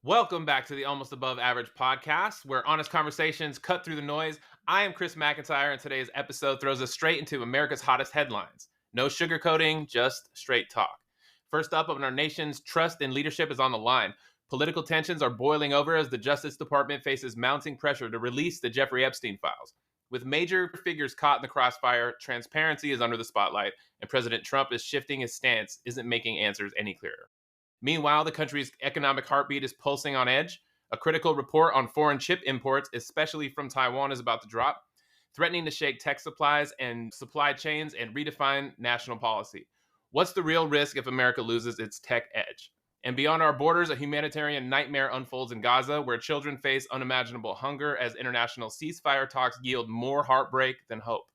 Welcome back to the Almost Above Average podcast, where honest conversations cut through the noise. I am Chris McIntyre, and today's episode throws us straight into America's hottest headlines. No sugarcoating, just straight talk. First up, our nation's trust in leadership is on the line. Political tensions are boiling over as the Justice Department faces mounting pressure to release the Jeffrey Epstein files. With major figures caught in the crossfire, transparency is under the spotlight, and President Trump is shifting his stance, isn't making answers any clearer. Meanwhile, the country's economic heartbeat is pulsing on edge. A critical report on foreign chip imports, especially from Taiwan, is about to drop, threatening to shake tech supplies and supply chains and redefine national policy. What's the real risk if America loses its tech edge? And beyond our borders, a humanitarian nightmare unfolds in Gaza, where children face unimaginable hunger as international ceasefire talks yield more heartbreak than hope.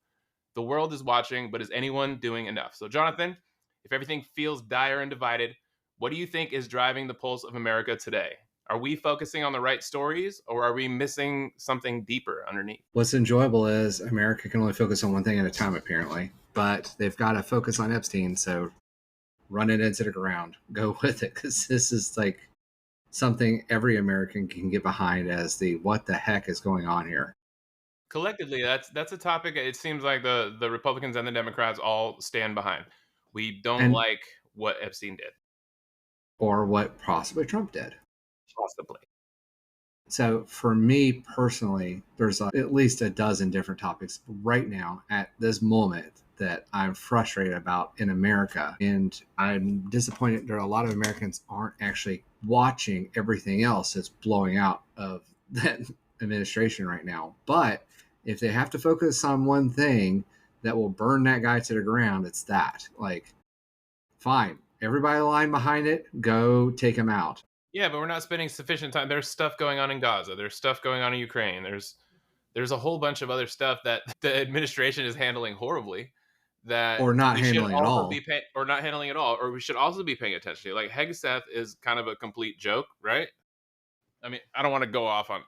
The world is watching, but is anyone doing enough? So, Jonathan, if everything feels dire and divided, what do you think is driving the pulse of America today? Are we focusing on the right stories, or are we missing something deeper underneath? What's enjoyable is America can only focus on one thing at a time, apparently, but they've got to focus on Epstein. So run it into the ground, go with it, because this is like something every American can get behind as the what the heck is going on here. Collectively, that's a topic it seems like the Republicans and the Democrats all stand behind. We don't like what Epstein did. Or what possibly Trump did. Possibly. So for me personally, there's at least a dozen different topics right now at this moment that I'm frustrated about in America. And I'm disappointed that a lot of Americans aren't actually watching everything else that's blowing out of that administration right now. But if they have to focus on one thing that will burn that guy to the ground, it's that. Like, fine, everybody line behind it, go take him out. Yeah, but we're not spending sufficient time. There's stuff going on in Gaza. There's stuff going on in Ukraine. There's a whole bunch of other stuff that the administration is handling horribly that Or not we handling should at also all. be or not handling at all, or we should also be paying attention to. Like Hegseth is kind of a complete joke, right? I mean, I don't want to go off on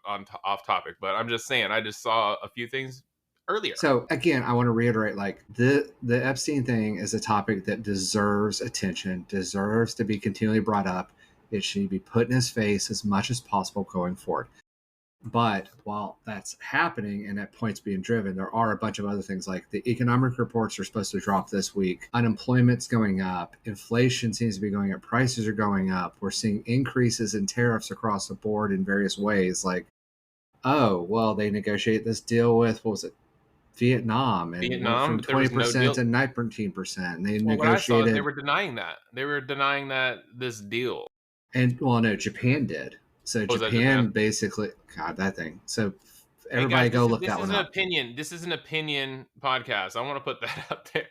off topic, but I'm just saying I just saw a few things earlier. So again, I want to reiterate, like the Epstein thing is a topic that deserves attention, deserves to be continually brought up. It should be put in his face as much as possible going forward. But while that's happening and that point's being driven, there are a bunch of other things, like the economic reports are supposed to drop this week. Unemployment's going up. Inflation seems to be going up. Prices are going up. We're seeing increases in tariffs across the board in various ways. Like, oh, well, they negotiate this deal with, what was it, Vietnam, and went from 20% to 19%. And they What I saw is negotiated. they were denying that. They were denying that this deal. And well, no, Japan did. So Was that Japan basically, God, that thing. So everybody Hey guys, go look that one up. This is an opinion podcast. I want to put that out there.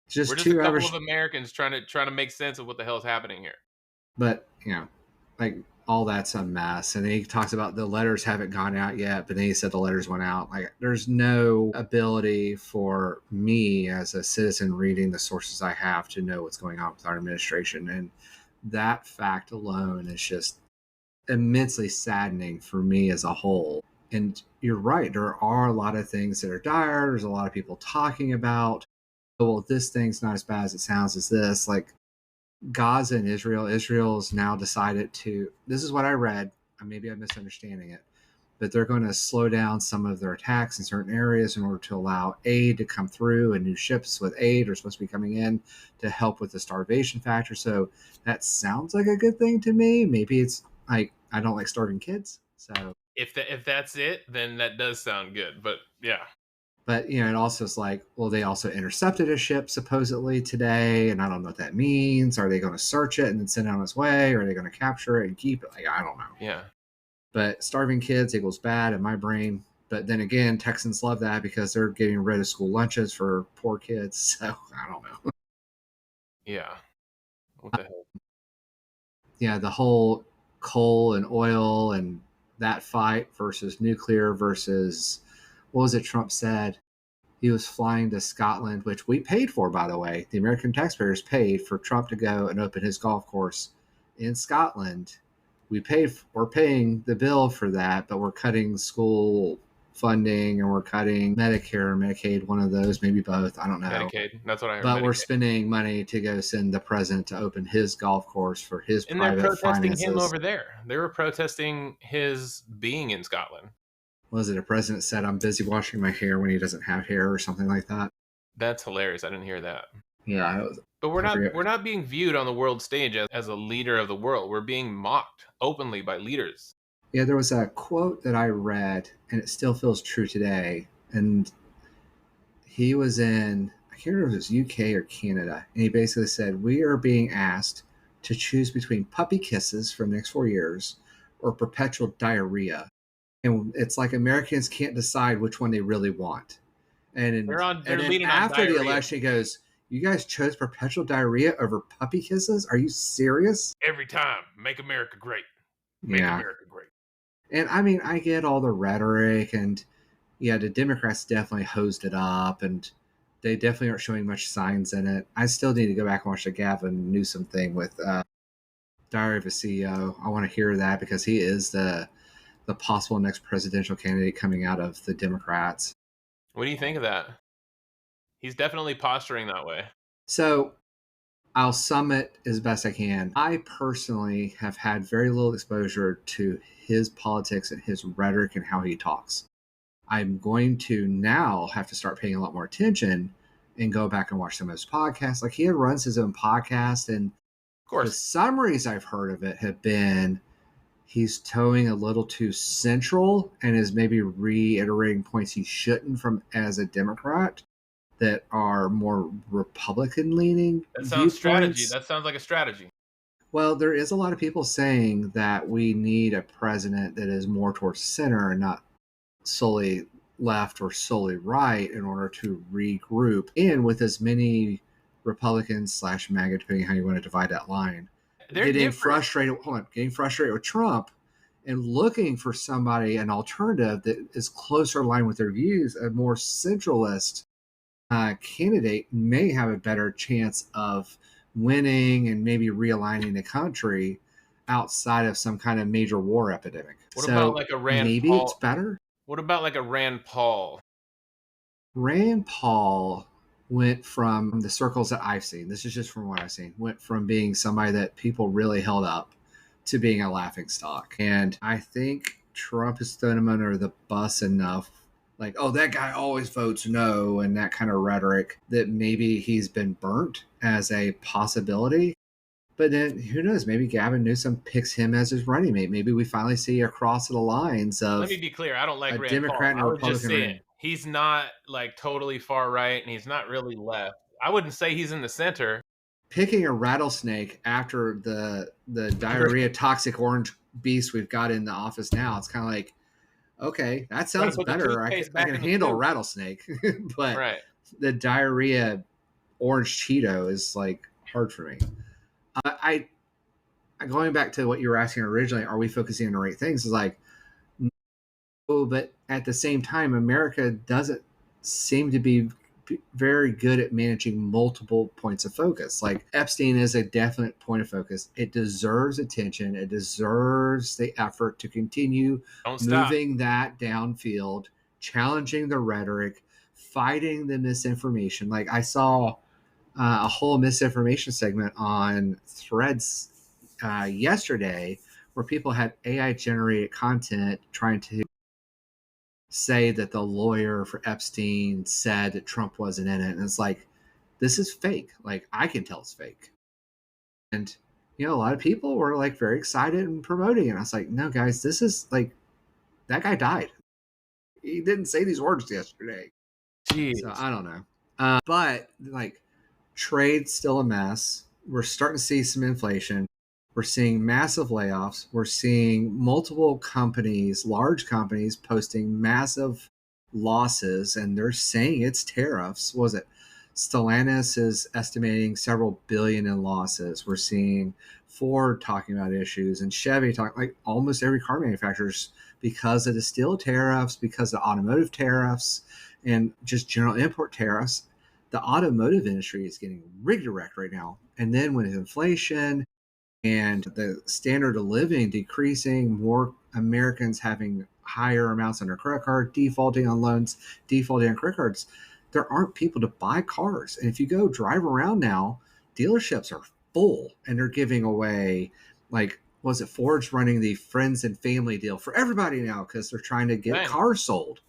Just We're just a two couple average, of Americans trying to make sense of what the hell is happening here. but like all that's a mess. And he talks about the letters haven't gone out yet, but then he said the letters went out. Like, there's no ability for me as a citizen reading the sources I have to know what's going on with our administration. And that fact alone is just immensely saddening for me as a whole. And you're right, there are a lot of things that are dire. There's a lot of people talking about, oh, well, this thing's not as bad as it sounds as this. Like Gaza and Israel's now decided to, this is what I read, maybe I'm misunderstanding it, but they're going to slow down some of their attacks in certain areas in order to allow aid to come through, and new ships with aid are supposed to be coming in to help with the starvation factor. So that sounds like a good thing to me. Maybe it's like, I don't like starving kids. So if that's it, then that does sound good. But yeah. But, it also is like, well, they also intercepted a ship supposedly today, and I don't know what that means. Are they going to search it and then send it on its way? Or are they going to capture it and keep it? Like, I don't know. Yeah. But starving kids equals bad in my brain. But then again, Texans love that because they're getting rid of school lunches for poor kids. So I don't know. Yeah. What the hell? Yeah, the whole coal and oil and that fight versus nuclear versus, what was it Trump said? He was flying to Scotland, which we paid for, by the way. The American taxpayers paid for Trump to go and open his golf course in Scotland. We're paying the bill for that, but we're cutting school funding, and we're cutting Medicare or Medicaid, one of those, maybe both. I don't know. Medicaid. That's what I heard. But Medicaid. we're spending money to go send the president to open his golf course for his And they're private protesting finances. him over there. They were protesting his being in Scotland. Was it a president said, "I'm busy washing my hair" when he doesn't have hair or something like that? That's hilarious. I didn't hear that. Yeah. But we're not being viewed on the world stage as a leader of the world. We're being mocked openly by leaders. Yeah, there was a quote that I read, and it still feels true today. And he was in, I can't remember if it was UK or Canada, and he basically said, "We are being asked to choose between puppy kisses for the next 4 years or perpetual diarrhea." And it's like Americans can't decide which one they really want. And They're then leaning on after the diarrhea. election, he goes, "You guys chose perpetual diarrhea over puppy kisses? Are you serious?" Every time, make America great. Make America great. And I mean, I get all the rhetoric, and yeah, the Democrats definitely hosed it up, and they definitely aren't showing much signs in it. I still need to go back and watch the Gavin Newsom thing with Diary of a CEO. I want to hear that because he is the possible next presidential candidate coming out of the Democrats. What do you think of that? He's definitely posturing that way. So I'll sum it as best I can. I personally have had very little exposure to his politics and his rhetoric and how he talks. I'm going to now have to start paying a lot more attention and go back and watch some of his podcasts. Like, he runs his own podcast, and Of course. the summaries I've heard of it have been he's towing a little too central and is maybe reiterating points he shouldn't from as a Democrat that are more Republican leaning. That sounds strategy. That sounds like a strategy. Well, there is a lot of people saying that we need a president that is more towards center and not solely left or solely right in order to regroup, and with as many Republicans / MAGA, depending how you want to divide that line, getting frustrated with Trump and looking for somebody, an alternative that is closer aligned with their views. A more centralist candidate may have a better chance of winning and maybe realigning the country outside of some kind of major war epidemic. What about like a Rand maybe Paul? It's better. What about like a Rand Paul? Rand Paul went from the circles that I've seen, this is just from what I've seen, went from being somebody that people really held up to being a laughingstock. And I think Trump has thrown him under the bus enough, like, oh, that guy always votes no, and that kind of rhetoric, that maybe he's been burnt as a possibility. But then who knows? Maybe Gavin Newsom picks him as his running mate. Maybe we finally see a cross of the lines of. Let me be clear. I don't like a Rand Democrat Paul. and a Republican. He's not like totally far right, and he's not really left. I wouldn't say he's in the center. Picking a rattlesnake after the diarrhea toxic orange beast we've got in the office now, it's kind of like, okay, that sounds better. I can handle a rattlesnake, but right. The diarrhea orange Cheeto is like hard for me. I going back to what you were asking originally, are we focusing on the right things? Is like, no, but at the same time, America doesn't seem to be very good at managing multiple points of focus. Like, Epstein is a definite point of focus. It deserves attention. It deserves the effort to continue moving that downfield, challenging the rhetoric, fighting the misinformation. Like, I saw a whole misinformation segment on Threads yesterday where people had AI generated content trying to say that the lawyer for Epstein said that Trump wasn't in it. And it's like, this is fake. Like, I can tell it's fake. And, you know, a lot of people were like very excited and promoting it. I was like, no, guys, this is like, that guy died. He didn't say these words yesterday. Jeez. So I don't know. But like, trade's still a mess. We're starting to see some inflation. We're seeing massive layoffs. We're seeing multiple companies, large companies, posting massive losses, and they're saying it's tariffs. What was it? Stellantis is estimating several billion in losses. We're seeing Ford talking about issues, and Chevy talking, like almost every car manufacturer's, because of the steel tariffs, because of the automotive tariffs, and just general import tariffs. The automotive industry is getting rigged wrecked right now. And then with inflation and the standard of living decreasing, more Americans having higher amounts on their credit card, defaulting on loans, defaulting on credit cards. There aren't people to buy cars. And if you go drive around now, dealerships are full and they're giving away, like, was it Ford's running the friends and family deal for everybody now because they're trying to get Dang. cars sold.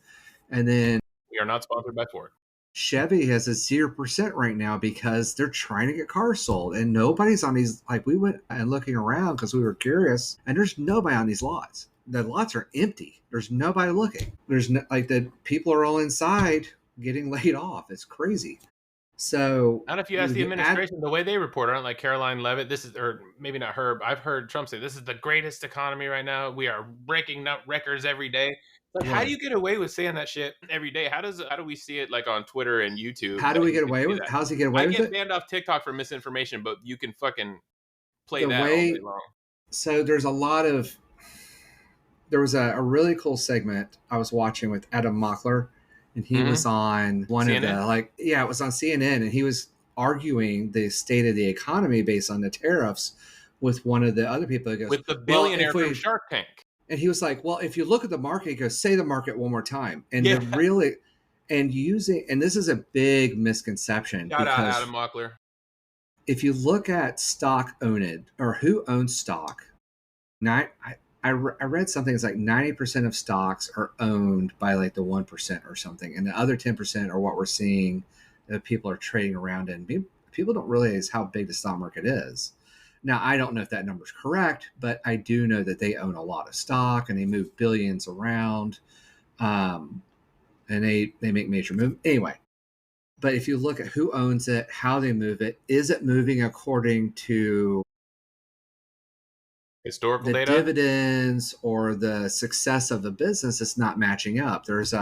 And then We are not sponsored by Ford. Chevy has a 0% right now because they're trying to get cars sold, and nobody's on these. Like, we went and looking around because we were curious, and there's nobody on these lots. The lots are empty. There's nobody looking. There's no, like, the people are all inside getting laid off. It's crazy. So Not if you ask the administration, the way they report on it, like Caroline Levitt, this is, or maybe not her, but I've heard Trump say, this is the greatest economy right now. We are breaking up records every day. Like, how do you get away with saying that shit every day? How do we see it like on Twitter and YouTube? How do we get away with it? How does he get away with it? I get banned off TikTok for misinformation, but you can fucking play The that all day long. So there was a really cool segment I was watching with Adam Mockler, and he was on one CNN? Of the, it was on CNN, and he was arguing the state of the economy based on the tariffs with one of the other people that goes, with the billionaire from Shark Tank. And he was like, well, if you look at the market, he goes, say the market one more time. And they're really, and this is a big misconception. Shout out Adam Mockler. If you look at stock owned, or who owns stock, I read something that's like 90% of stocks are owned by like the 1% or something. And the other 10% are what we're seeing that people are trading around in. People don't realize how big the stock market is. Now, I don't know if that number is correct, but I do know that they own a lot of stock and they move billions around, and they make major moves. Anyway, but if you look at who owns it, how they move it, is it moving according to historical the data, dividends, or the success of the business? It's not matching up. There's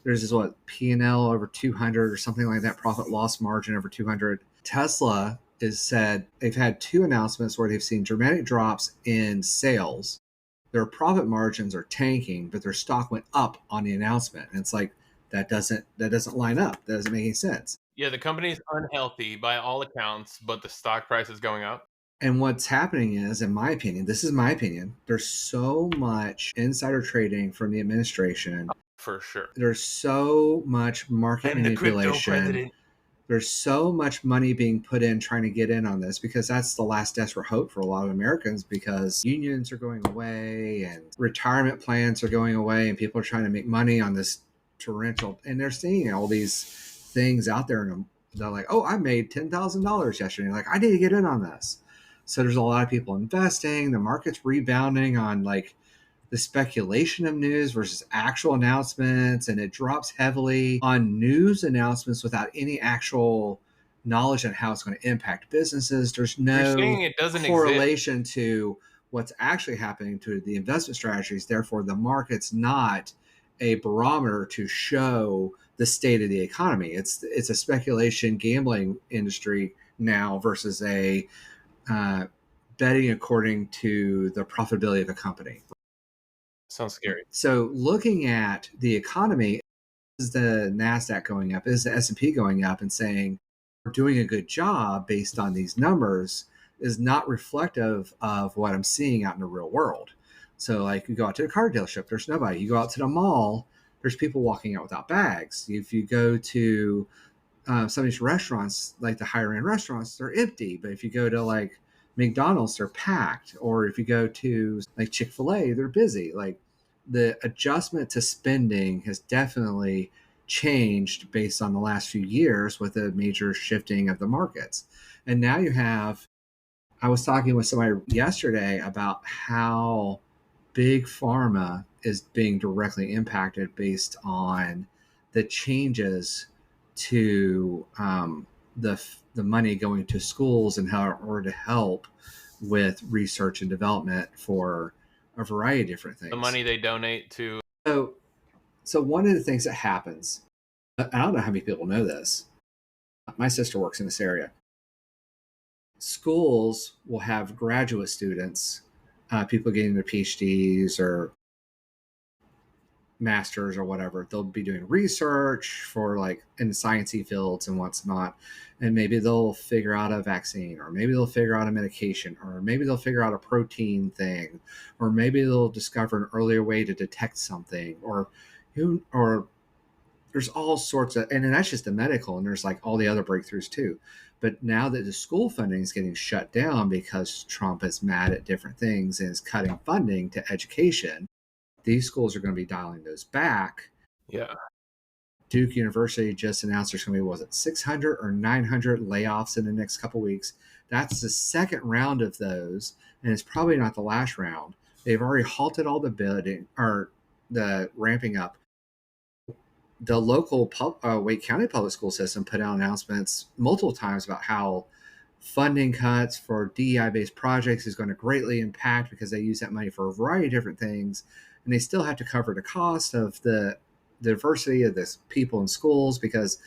this P&L over 200 or something like that, profit loss margin over 200. Tesla is said they've had 2 announcements where they've seen dramatic drops in sales. Their profit margins are tanking, but their stock went up on the announcement. And it's like, that doesn't line up. That doesn't make any sense. Yeah, the company's unhealthy by all accounts, but the stock price is going up. And what's happening is, in my opinion, this is my opinion, there's so much insider trading from the administration. For sure. There's so much market manipulation. There's so much money being put in trying to get in on this, because that's the last desperate hope for a lot of Americans, because unions are going away and retirement plans are going away and people are trying to make money on this torrential, and they're seeing all these things out there and they're like, oh, I made $10,000 yesterday. Like, I need to get in on this. So there's a lot of people investing. The market's rebounding on like the speculation of news versus actual announcements, and it drops heavily on news announcements without any actual knowledge on how it's going to impact businesses. There's no correlation to what's actually happening to the investment strategies. Therefore, the market's not a barometer to show the state of the economy. It's a speculation gambling industry now versus a betting according to the profitability of a company. Sounds scary. So looking at the economy, is the NASDAQ going up? Is the S&P going up? And saying we're doing a good job based on these numbers is not reflective of what I'm seeing out in the real world. So like, you go out to the car dealership, there's nobody. You go out to the mall, there's people walking out without bags. If you go to some of these restaurants, like the higher end restaurants, they're empty. But if you go to like McDonald's, they're packed. Or if you go to like Chick-fil-A, they're busy. Like, the adjustment to spending has definitely changed based on the last few years with a major shifting of the markets. And now I was talking with somebody yesterday about how big pharma is being directly impacted based on the changes to the money going to schools and how in order to help with research and development for a variety of different things. The money they donate to. So one of the things that happens, I don't know how many people know this. My sister works in this area. Schools will have graduate students, people getting their PhDs, or masters or whatever. They'll be doing research for like in sciencey fields and what's not. And maybe they'll figure out a vaccine, or maybe they'll figure out a medication, or maybe they'll figure out a protein thing, or maybe they'll discover an earlier way to detect something, or there's all sorts of, and then that's just the medical, and there's like all the other breakthroughs too. But now that the school funding is getting shut down because Trump is mad at different things and is cutting funding to education, these schools are going to be dialing those back. Yeah. Duke University just announced there's going to be, was it 600 or 900 layoffs in the next couple of weeks? That's the second round of those, and it's probably not the last round. They've already halted all the building or the ramping up. The local Wake County public school system put out announcements multiple times about how funding cuts for DEI-based projects is going to greatly impact because they use that money for a variety of different things, and they still have to cover the cost of the diversity of the people in schools because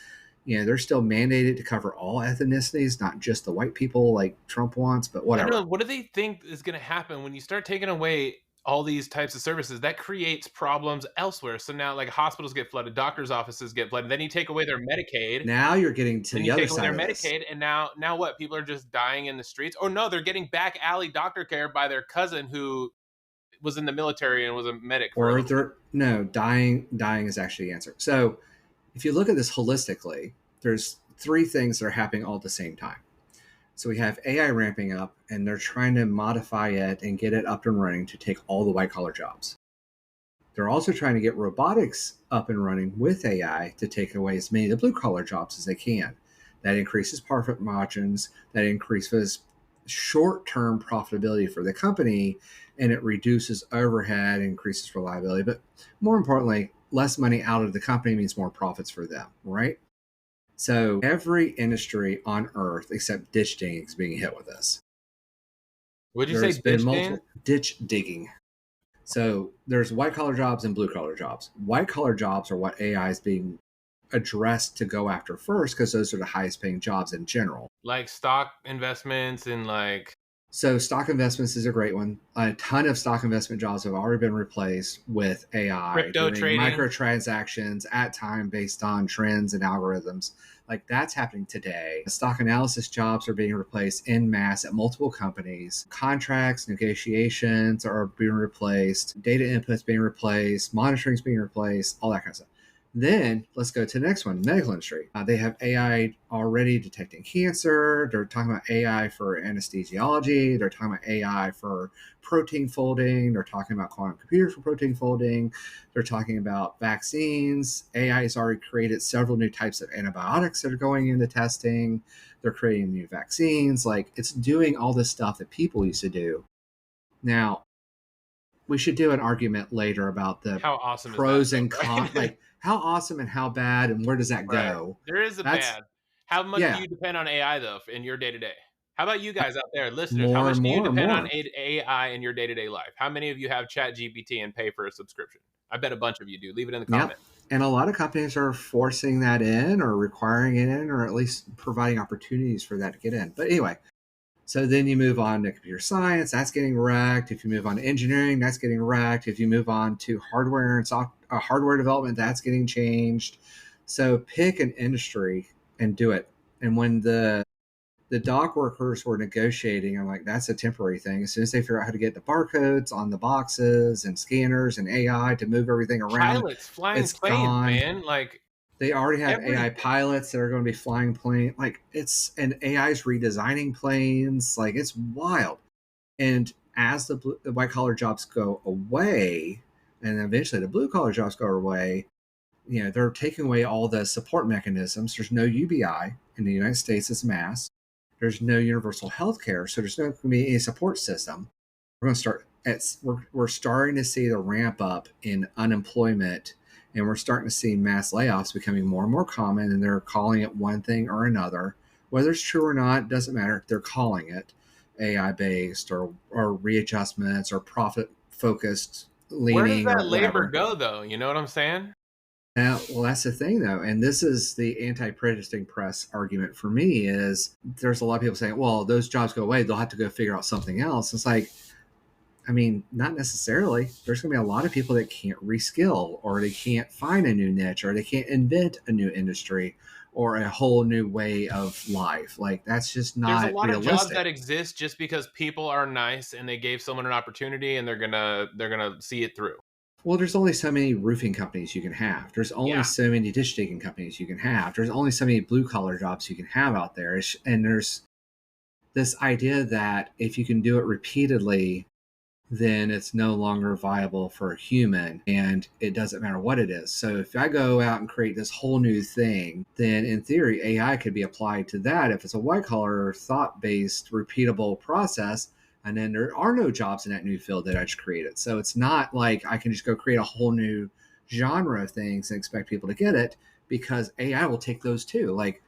they're still mandated to cover all ethnicities, not just the white people like Trump wants, but whatever. I know. What do they think is going to happen when you start taking away all these types of services? That creates problems elsewhere. So now, like, hospitals get flooded, doctors' offices get flooded. Then you take away their Medicaid. Now you're getting to then the you other take away side their of this. Medicaid, and now what? People are just dying in the streets. Or no, they're getting back alley doctor care by their cousin who was in the military and was a medic. Or dying is actually the answer. So if you look at this holistically, there's three things that are happening all at the same time. So we have AI ramping up, and they're trying to modify it and get it up and running to take all the white collar jobs. They're also trying to get robotics up and running with AI to take away as many of the blue collar jobs as they can. That increases profit margins, that increases short-term profitability for the company, and it reduces overhead, increases reliability. But more importantly, less money out of the company means more profits for them, right? So every industry on earth except ditch digging is being hit with this. Would you say ditch digging? So there's white collar jobs and blue collar jobs. White collar jobs are what AI is being addressed to go after first because those are the highest paying jobs in general. Like stock investments and like. So stock investments is a great one. A ton of stock investment jobs have already been replaced with AI. Crypto trading. Microtransactions at time based on trends and algorithms. Like that's happening today. Stock analysis jobs are being replaced en masse at multiple companies. Contracts, negotiations are being replaced. Data inputs being replaced. Monitoring is being replaced. All that kind of stuff. Then let's go to the next one, medical industry. They have AI already detecting cancer. They're talking about AI for anesthesiology. They're talking about AI for protein folding. They're talking about quantum computers for protein folding. They're talking about vaccines. AI has already created several new types of antibiotics that are going into testing. They're creating new vaccines. Like it's doing all this stuff that people used to do. Now, we should do an argument later about the how awesome pros and cons, like how awesome and how bad and where does that go? There is a bad. How much do you depend on AI though in your day-to-day? How about you guys out there, listeners? How much do you depend on AI in your day-to-day life? How many of you have ChatGPT and pay for a subscription? I bet a bunch of you do. Leave it in the comments. And a lot of companies are forcing that in or requiring it in or at least providing opportunities for that to get in. But anyway, so then you move on to computer science, that's getting wrecked. If you move on to engineering, that's getting wrecked. If you move on to hardware and hardware development, that's getting changed. So pick an industry and do it. And when the dock workers were negotiating, I'm like, that's a temporary thing. As soon as they figure out how to get the barcodes on the boxes and scanners and AI to move everything around, pilots flying planes, man. Like they already have AI pilots that are going to be flying planes. Like and AI's redesigning planes. Like it's wild. And as the white collar jobs go away, and eventually the blue collar jobs go away, they're taking away all the support mechanisms. There's no UBI in the United States as mass. There's no universal health care, so there's not going to be any support system. We're starting to see the ramp up in unemployment, and we're starting to see mass layoffs becoming more and more common, and they're calling it one thing or another. Whether it's true or not, doesn't matter. They're calling it AI-based or readjustments or profit-focused leaning. Where does that labor go, though? You know what I'm saying? Well, that's the thing, though, and this is the anti-prejudicing press argument for me is there's a lot of people saying, well, those jobs go away, they'll have to go figure out something else. It's like, I mean, not necessarily. There's going to be a lot of people that can't reskill, or they can't find a new niche, or they can't invent a new industry or a whole new way of life. Like, that's just There's a not lot of jobs realistic. that exist just because people are nice and they gave someone an opportunity and they're gonna see it through. Well, there's only so many roofing companies you can have. There's only Yeah. so many dish digging companies you can have. There's only so many blue collar jobs you can have out there. And there's this idea that if you can do it repeatedly, then it's no longer viable for a human and it doesn't matter what it is. So if I go out and create this whole new thing, then in theory, AI could be applied to that if it's a white collar, thought based, repeatable process. And then there are no jobs in that new field that I just created. So it's not like I can just go create a whole new genre of things and expect people to get it, because AI will take those too. Like,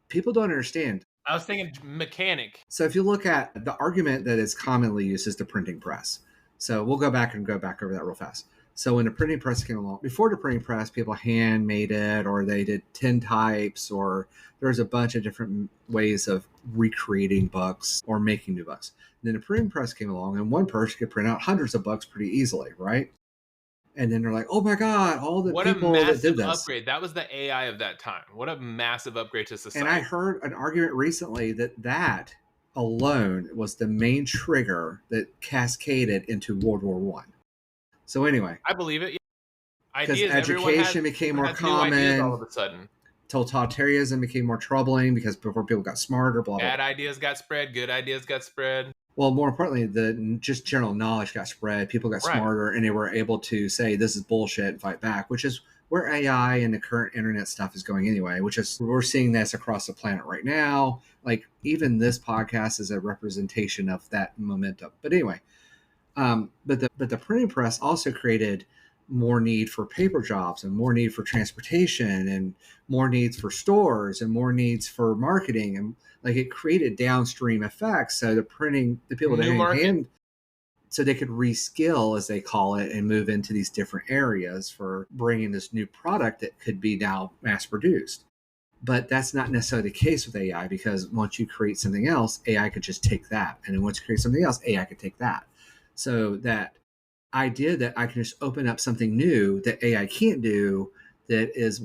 people don't understand. I was thinking mechanic. So if you look at the argument that is commonly used is the printing press. So we'll go back over that real fast. So when the printing press came along, before the printing press, people hand made it, or they did tintypes, or there's a bunch of different ways of recreating books or making new books. And then the printing press came along, and one person could print out hundreds of books pretty easily, right? And then they're like, oh my God, all the What a people that did massive this. upgrade. That was the AI of that time. What a massive upgrade to And I society. heard an argument recently that alone was the main trigger that cascaded into World War One. So anyway, I believe it. Yeah. because Ideas. Everyone education became more has new ideas all common, of a sudden. totalitarianism became more troubling because before people got smarter, blah, blah, Bad blah. ideas got spread. Good ideas got spread. Well, more importantly, the just general knowledge got spread. People got Right. smarter, and they were able to say this is bullshit and fight back, which is where AI and the current internet stuff is going anyway. Which is, we're seeing this across the planet right now. Like, even this podcast is a representation of that momentum. But anyway, but the printing press also created more need for paper jobs, and more need for transportation, and more needs for stores, and more needs for marketing, and like, it created downstream effects. So the people that New market. hand, so they could reskill, as they call it, and move into these different areas for bringing this new product that could be now mass produced. But that's not necessarily the case with AI, because once you create something else, AI could just take that. And then once you create something else, AI could take that. So that idea that I can just open up something new that AI can't do, that is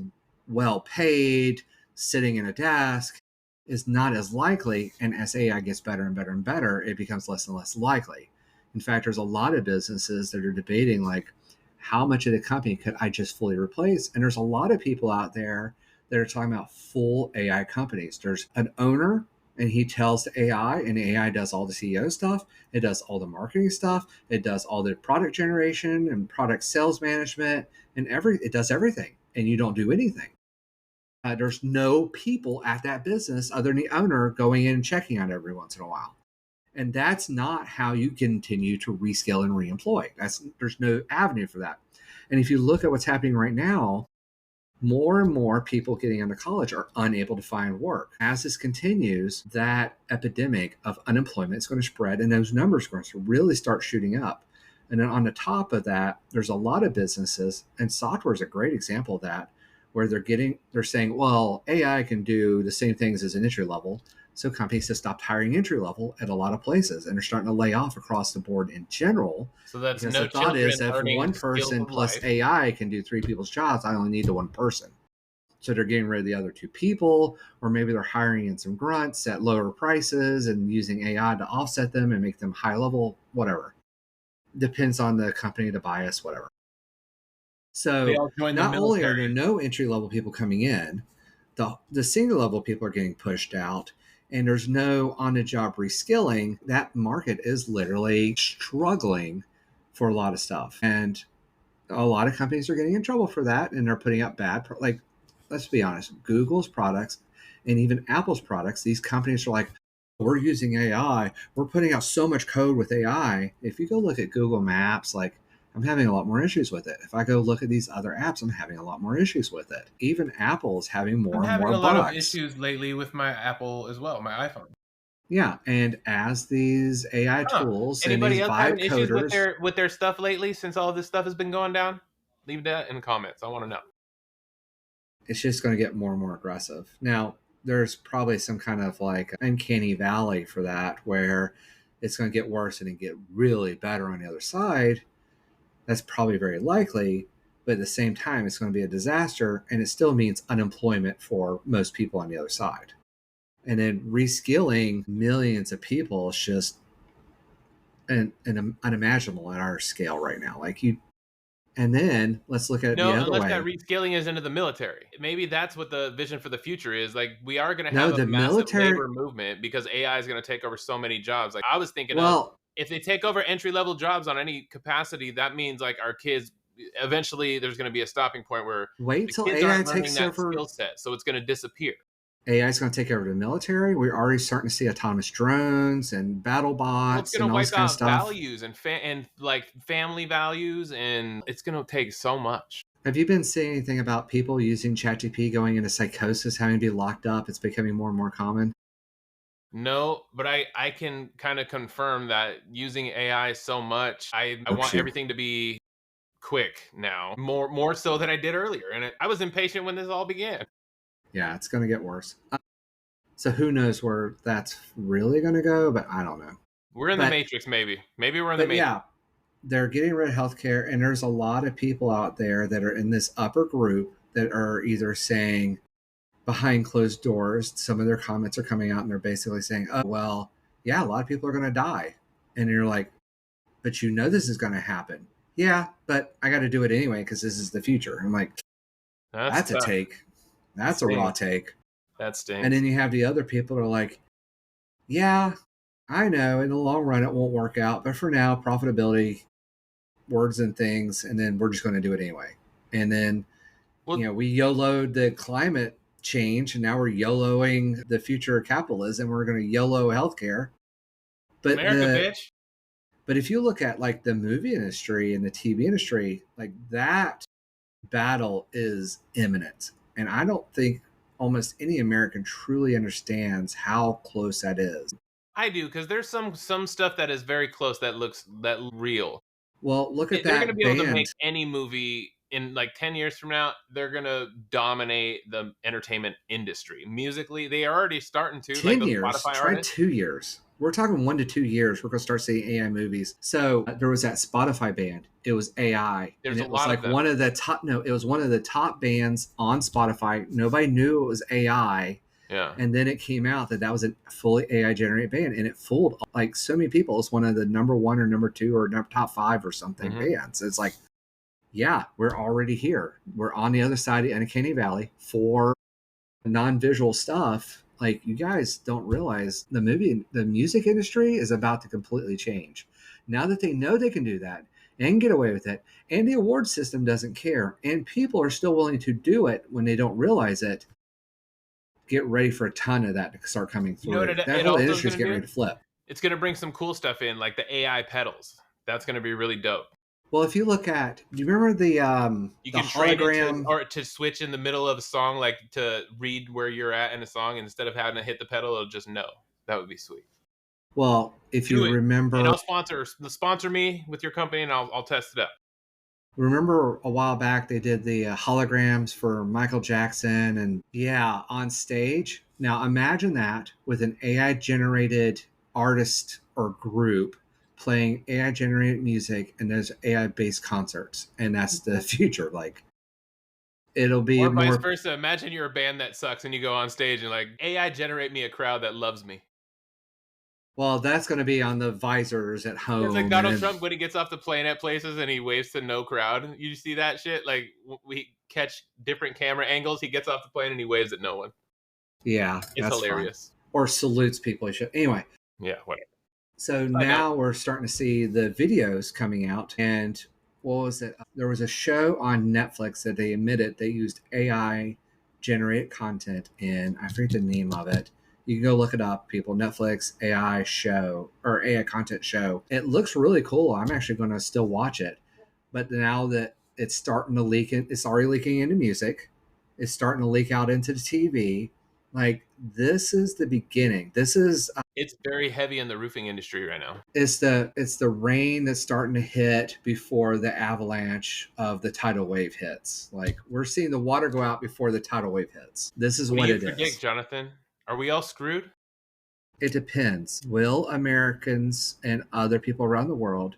well paid, sitting in a desk, is not as likely. And as AI gets better and better and better, it becomes less and less likely. In fact, there's a lot of businesses that are debating, like, how much of the company could I just fully replace? And there's a lot of people out there that are talking about full AI companies. There's an owner, and he tells the AI, and the AI does all the CEO stuff. It does all the marketing stuff. It does all the product generation and product sales management, and it does everything. And you don't do anything. There's no people at that business other than the owner going in and checking on every once in a while. And that's not how you continue to reskill and reemploy. There's no avenue for that. And if you look at what's happening right now, more and more people getting into college are unable to find work. As this continues, that epidemic of unemployment is going to spread, and those numbers are going to really start shooting up. And then on the top of that, there's a lot of businesses, and software is a great example of that, where they're saying, well, AI can do the same things as an entry level. So companies have stopped hiring entry level at a lot of places, and they're starting to lay off across the board in general. So that's Because no the thought children is that if learning one skills person of plus life. AI can do three people's jobs, I only need the one person. So they're getting rid of the other two people, or maybe they're hiring in some grunts at lower prices and using AI to offset them and make them high level, whatever. Depends on the company, the bias, whatever. They So all join the not only are there military. no entry level people coming in, the senior level people are getting pushed out, and there's no on the job reskilling. That market is literally struggling for a lot of stuff. And a lot of companies are getting in trouble for that, and they're putting up like, let's be honest, Google's products and even Apple's products, these companies are like, we're using AI, we're putting out so much code with AI. If you go look at Google Maps, like, I'm having a lot more issues with it. If I go look at these other apps, I'm having a lot more issues with it. Even Apple is having I'm more and having more a lot of bugs. issues lately with my Apple as well, my iPhone. Yeah, and as these AI Huh. tools and Anybody these else vibe having issues with coders, their stuff lately since all this stuff has been going down? Leave that in the comments. I want to know. it's just going to get more and more aggressive. Now, there's probably some kind of like uncanny valley for that, where it's going to get worse and get really better on the other side. That's probably very likely. But at the same time, it's going to be a disaster, and it still means unemployment for most people on the other side. And then reskilling millions of people is just unimaginable at our scale right now. And then let's look at it the other unless way. that reskilling is into the military. Maybe that's what the vision for the future is. Like, we are going to No, have a the massive military. labor movement because AI is going to take over so many jobs. Like, I was thinking of, Well, if they take over entry level jobs on any capacity, that means like our kids, eventually there's going to be a stopping point where wait the till kids AI aren't learning takes that over. skill set, so it's going to disappear. AI is going to take over the military. We're already starting to see autonomous drones and battle Well, it's bots going and to all this wipe kind of out stuff. values and like family values, and it's going to take so much. Have you been seeing anything about people using ChatGPT going into psychosis, having to be locked up? It's becoming more and more common. No, but I can kind of confirm that using AI so much, I want Shoot. everything to be quick now, more so than I did earlier, and I was impatient when this all began. Yeah, it's going to get worse. So who knows where that's really going to go, but I don't know. We're in the Matrix, maybe we're in the Matrix. Yeah, they're getting rid of healthcare, and there's a lot of people out there that are in this upper group that are either saying behind closed doors, some of their comments are coming out and they're basically saying, oh, well, yeah, a lot of people are going to die. And you're like, but you know this is going to happen. Yeah, but I got to do it anyway because this is the future. I'm like, that's a take. That's a raw take. That stinks. And then you have the other people that are like, yeah, I know in the long run it won't work out, but for now, profitability, words and things, and then we're just going to do it anyway. And then, we YOLO'd the climate change, and now we're YOLOing the future of capitalism. We're going to YOLO healthcare. But America, bitch. But if you look at like the movie industry and the TV industry, like that battle is imminent. And I don't think almost any American truly understands how close that is. I do, because there's some stuff that is very close that looks real. Well, look at that. They're going to be able to make any movie in like 10 years from now. They're going to dominate the entertainment industry. Musically, they are already starting to. 10 like years. Spotify Try artists. 2 years. We're talking 1 to 2 years. We're going to start seeing AI movies. So there was that Spotify band. It was AI. There's and a it was lot like of them. one of the top. No, it was one of the top bands on Spotify. Nobody knew it was AI. Yeah. And then it came out that was a fully AI generated band, and it fooled like so many people. It's one of the number 1 or number 2 or top 5 or something bands. It's like, yeah, we're already here. We're on the other side of the Uncanny Valley for non-visual stuff. Like, you guys don't realize the music industry is about to completely change. Now that they know they can do that and get away with it, and the award system doesn't care, and people are still willing to do it when they don't realize it, get ready for a ton of that to start coming through. That whole industry is getting ready to flip. It's going to bring some cool stuff in, like the AI pedals. That's going to be really dope. Well, if you look at, do you remember the you can hologram or to switch in the middle of a song, like to read where you're at in a song, and instead of having to hit the pedal, it'll just know. That would be sweet. Well, if you remember, and I'll sponsor me with your company, and I'll test it out. Remember a while back they did the holograms for Michael Jackson, and on stage. Now imagine that with an AI generated artist or group playing AI generated music, and there's AI based concerts, and that's the future. Like, it'll be or vice versa. Imagine you're a band that sucks, and you go on stage and like, AI generate me a crowd that loves me. Well, that's going to be on the visors at home. It's like Donald Trump when he gets off the plane at places and he waves to no crowd. You see that shit? Like, we catch different camera angles. He gets off the plane and he waves at no one. Yeah, it's hilarious. Fun. Or salutes people. Anyway. Yeah, whatever. So now we're starting to see the videos coming out. And what was it? There was a show on Netflix that they admitted they used AI generated content in. I forget the name of it. You can go look it up, people. Netflix AI show or AI content show. It looks really cool. I'm actually going to still watch it. But now that it's starting to leak, it's already leaking into music. It's starting to leak out into the TV. Like, this is the beginning. This is it's very heavy in the roofing industry right now. It's the rain that's starting to hit before the avalanche of the tidal wave hits. Like, we're seeing the water go out before the tidal wave hits. This is what it is. Jonathan, are we all screwed? it depends. Will Americans and other people around the world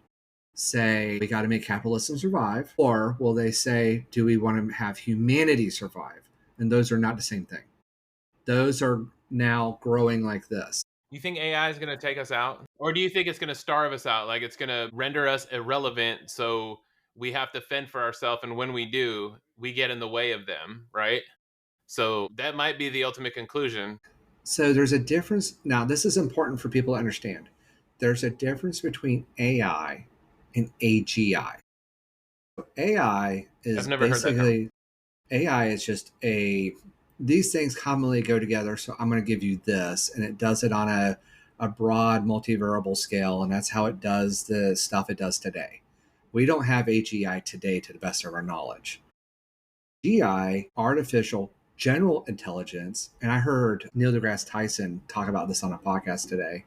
say we got to make capitalism survive? Or will they say, do we want to have humanity survive? And those are not the same thing. Those are now growing like this. You think AI is going to take us out? Or do you think it's going to starve us out? Like it's going to render us irrelevant. So we have to fend for ourselves. And when we do, we get in the way of them, right? So that might be the ultimate conclusion. So there's a difference. Now, this is important for people to understand. There's a difference between AI and AGI. AI I've is never heard that term. basically, AI is just these things commonly go together. So I'm going to give you this, and it does it on a broad multivariable scale. And that's how it does the stuff it does today. We don't have AGI today to the best of our knowledge. GI, artificial general intelligence, and I heard Neil deGrasse Tyson talk about this on a podcast today.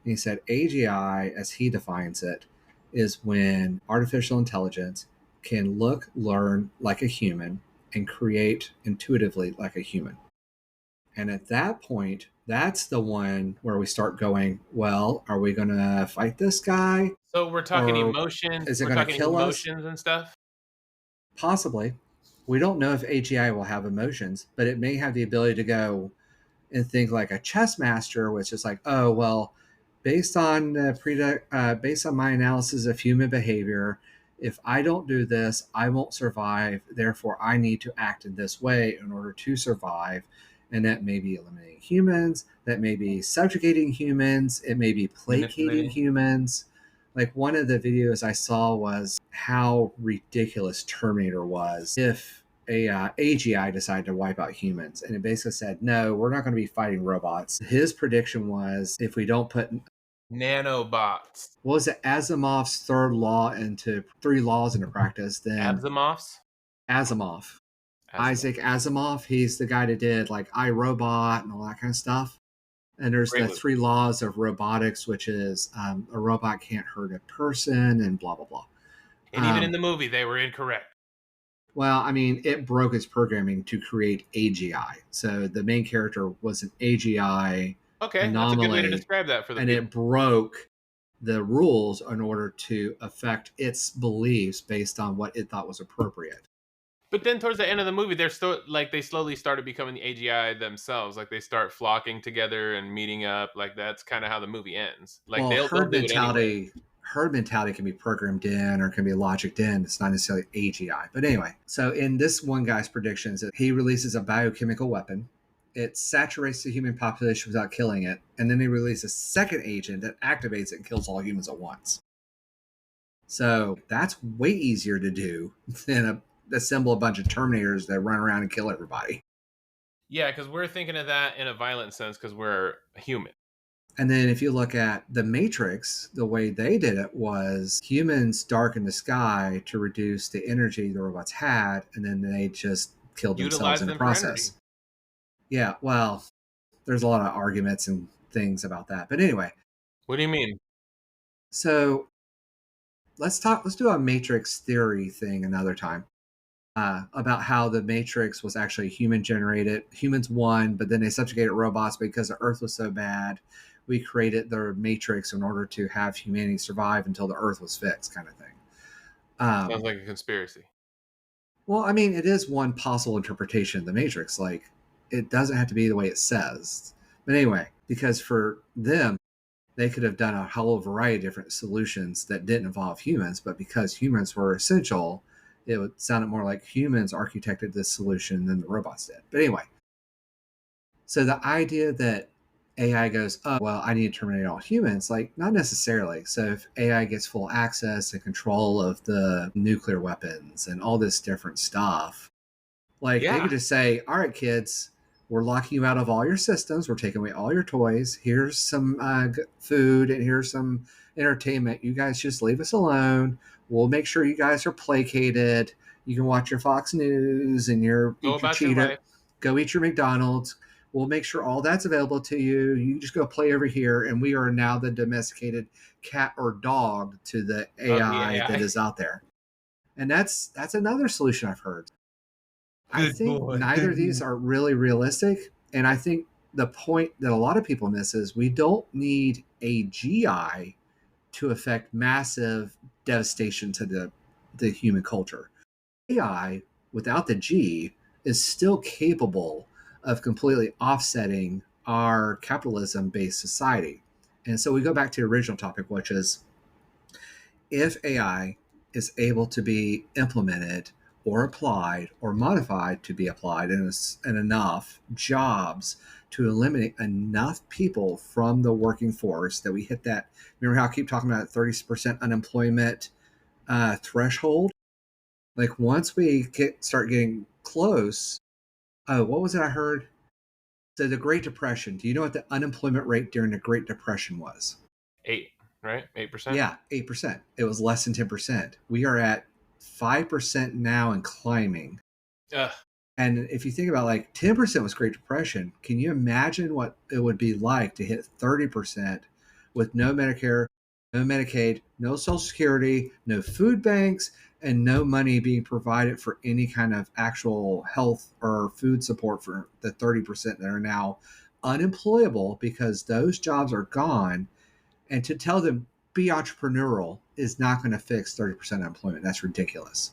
And he said AGI, as he defines it, is when artificial intelligence can look, learn like a human, and create intuitively like a human. And at that point, that's the one where we start going, well, are we going to fight this guy? So we're talking Or emotions. is it We're going to talking kill us? emotions and stuff. Possibly. We don't know if AGI will have emotions, but it may have the ability to go and think like a chess master, which is like, oh well, based on based on my analysis of human behavior, if I don't do this, I won't survive. Therefore, I need to act in this way in order to survive. And that may be eliminating humans. That may be subjugating humans. It may be placating humans. Like one of the videos I saw was how ridiculous Terminator was if AGI decided to wipe out humans. And it basically said, no, we're not going to be fighting robots. His prediction was if we don't put Nanobots. what was it, Asimov's three laws into practice, then Absimovs? Asimov. Isaac Asimov, he's the guy that did like iRobot and all that kind of stuff. And there's Great the movie. three laws of robotics, which is a robot can't hurt a person and blah, blah, blah. And even in the movie, they were incorrect. Well, I mean, it broke its programming to create AGI. So the main character was an AGI Okay, anomaly, that's a good way to describe that for the people. It broke the rules in order to affect its beliefs based on what it thought was appropriate. But then towards the end of the movie, they're still like they slowly started becoming the AGI themselves. Like they start flocking together and meeting up. Like that's kind of how the movie ends. Like they'll do it anyway. Herd mentality can be programmed in or can be logicked in. It's not necessarily AGI. But anyway, so in this one guy's predictions, he releases a biochemical weapon. It saturates the human population without killing it. And then they release a second agent that activates it and kills all humans at once. So that's way easier to do than assemble a bunch of Terminators that run around and kill everybody. Yeah, because we're thinking of that in a violent sense because we're human. And then if you look at the Matrix, the way they did it was humans darkened the sky to reduce the energy the robots had, and then they just killed themselves in the process. Yeah, well, there's a lot of arguments and things about that. But anyway. What do you mean? So let's do a Matrix theory thing another time. About how the Matrix was actually human generated. Humans won, but then they subjugated robots because the Earth was so bad. We created the Matrix in order to have humanity survive until the Earth was fixed, kind of thing. Sounds like a conspiracy. Well, I mean, it is one possible interpretation of the Matrix. Like, it doesn't have to be the way it says. But anyway, because for them, they could have done a whole variety of different solutions that didn't involve humans, but because humans were essential, it would sound more like humans architected this solution than the robots did. But anyway, so the idea that AI goes, oh, well, I need to terminate all humans, like, not necessarily. So if AI gets full access and control of the nuclear weapons and all this different stuff, like, they could just say, all right, kids, we're locking you out of all your systems. We're taking away all your toys. Here's some food and here's some entertainment. You guys just leave us alone. We'll make sure you guys are placated. You can watch your Fox News and eat your Cheetah. Go eat your McDonald's. We'll make sure all that's available to you. You just go play over here, and we are now the domesticated cat or dog to the AI that is out there. And that's another solution I've heard. I think neither of these are really realistic, and I think the point that a lot of people miss is we don't need a GI to affect massive devastation to the human culture. AI without the G is still capable of completely offsetting our capitalism based society. And so we go back to the original topic, which is if AI is able to be implemented or applied or modified to be applied in enough jobs to eliminate enough people from the working force that we hit that. Remember how I keep talking about 30% unemployment threshold? Like once we start getting close, oh, what was it I heard? So the Great Depression. Do you know what the unemployment rate during the Great Depression was? 8, right? 8%. Yeah, 8%. It was less than 10%. We are at 5% now and climbing. Ugh. And if you think about like 10% was Great Depression, can you imagine what it would be like to hit 30% with no Medicare, no Medicaid, no Social Security, no food banks, and no money being provided for any kind of actual health or food support for the 30% that are now unemployable because those jobs are gone. And to tell them be entrepreneurial is not going to fix 30% unemployment. That's ridiculous.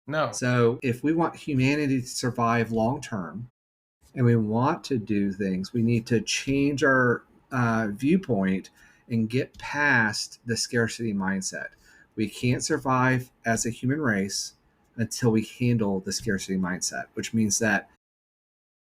No. So if we want humanity to survive long term and we want to do things, we need to change our viewpoint and get past the scarcity mindset. We can't survive as a human race until we handle the scarcity mindset, which means that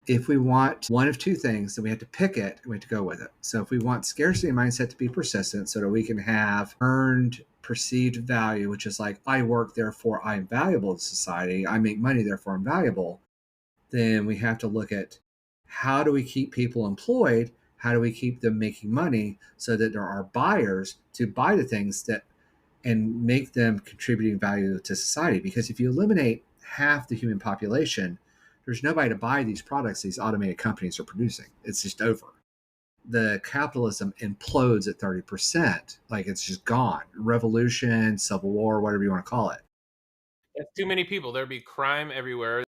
if we want one of two things, then we have to pick it and we have to go with it. So if we want scarcity mindset to be persistent so that we can have earned perceived value, which is like, I work, therefore I'm valuable to society, I make money, therefore I'm valuable, then we have to look at how do we keep people employed? How do we keep them making money so that there are buyers to buy the things that and make them contributing value to society? Because if you eliminate half the human population, there's nobody to buy these products these automated companies are producing. It's just over. The capitalism implodes at 30%. Like it's just gone. Revolution, civil war, whatever you want to call it. That's too many people. There'd be crime everywhere.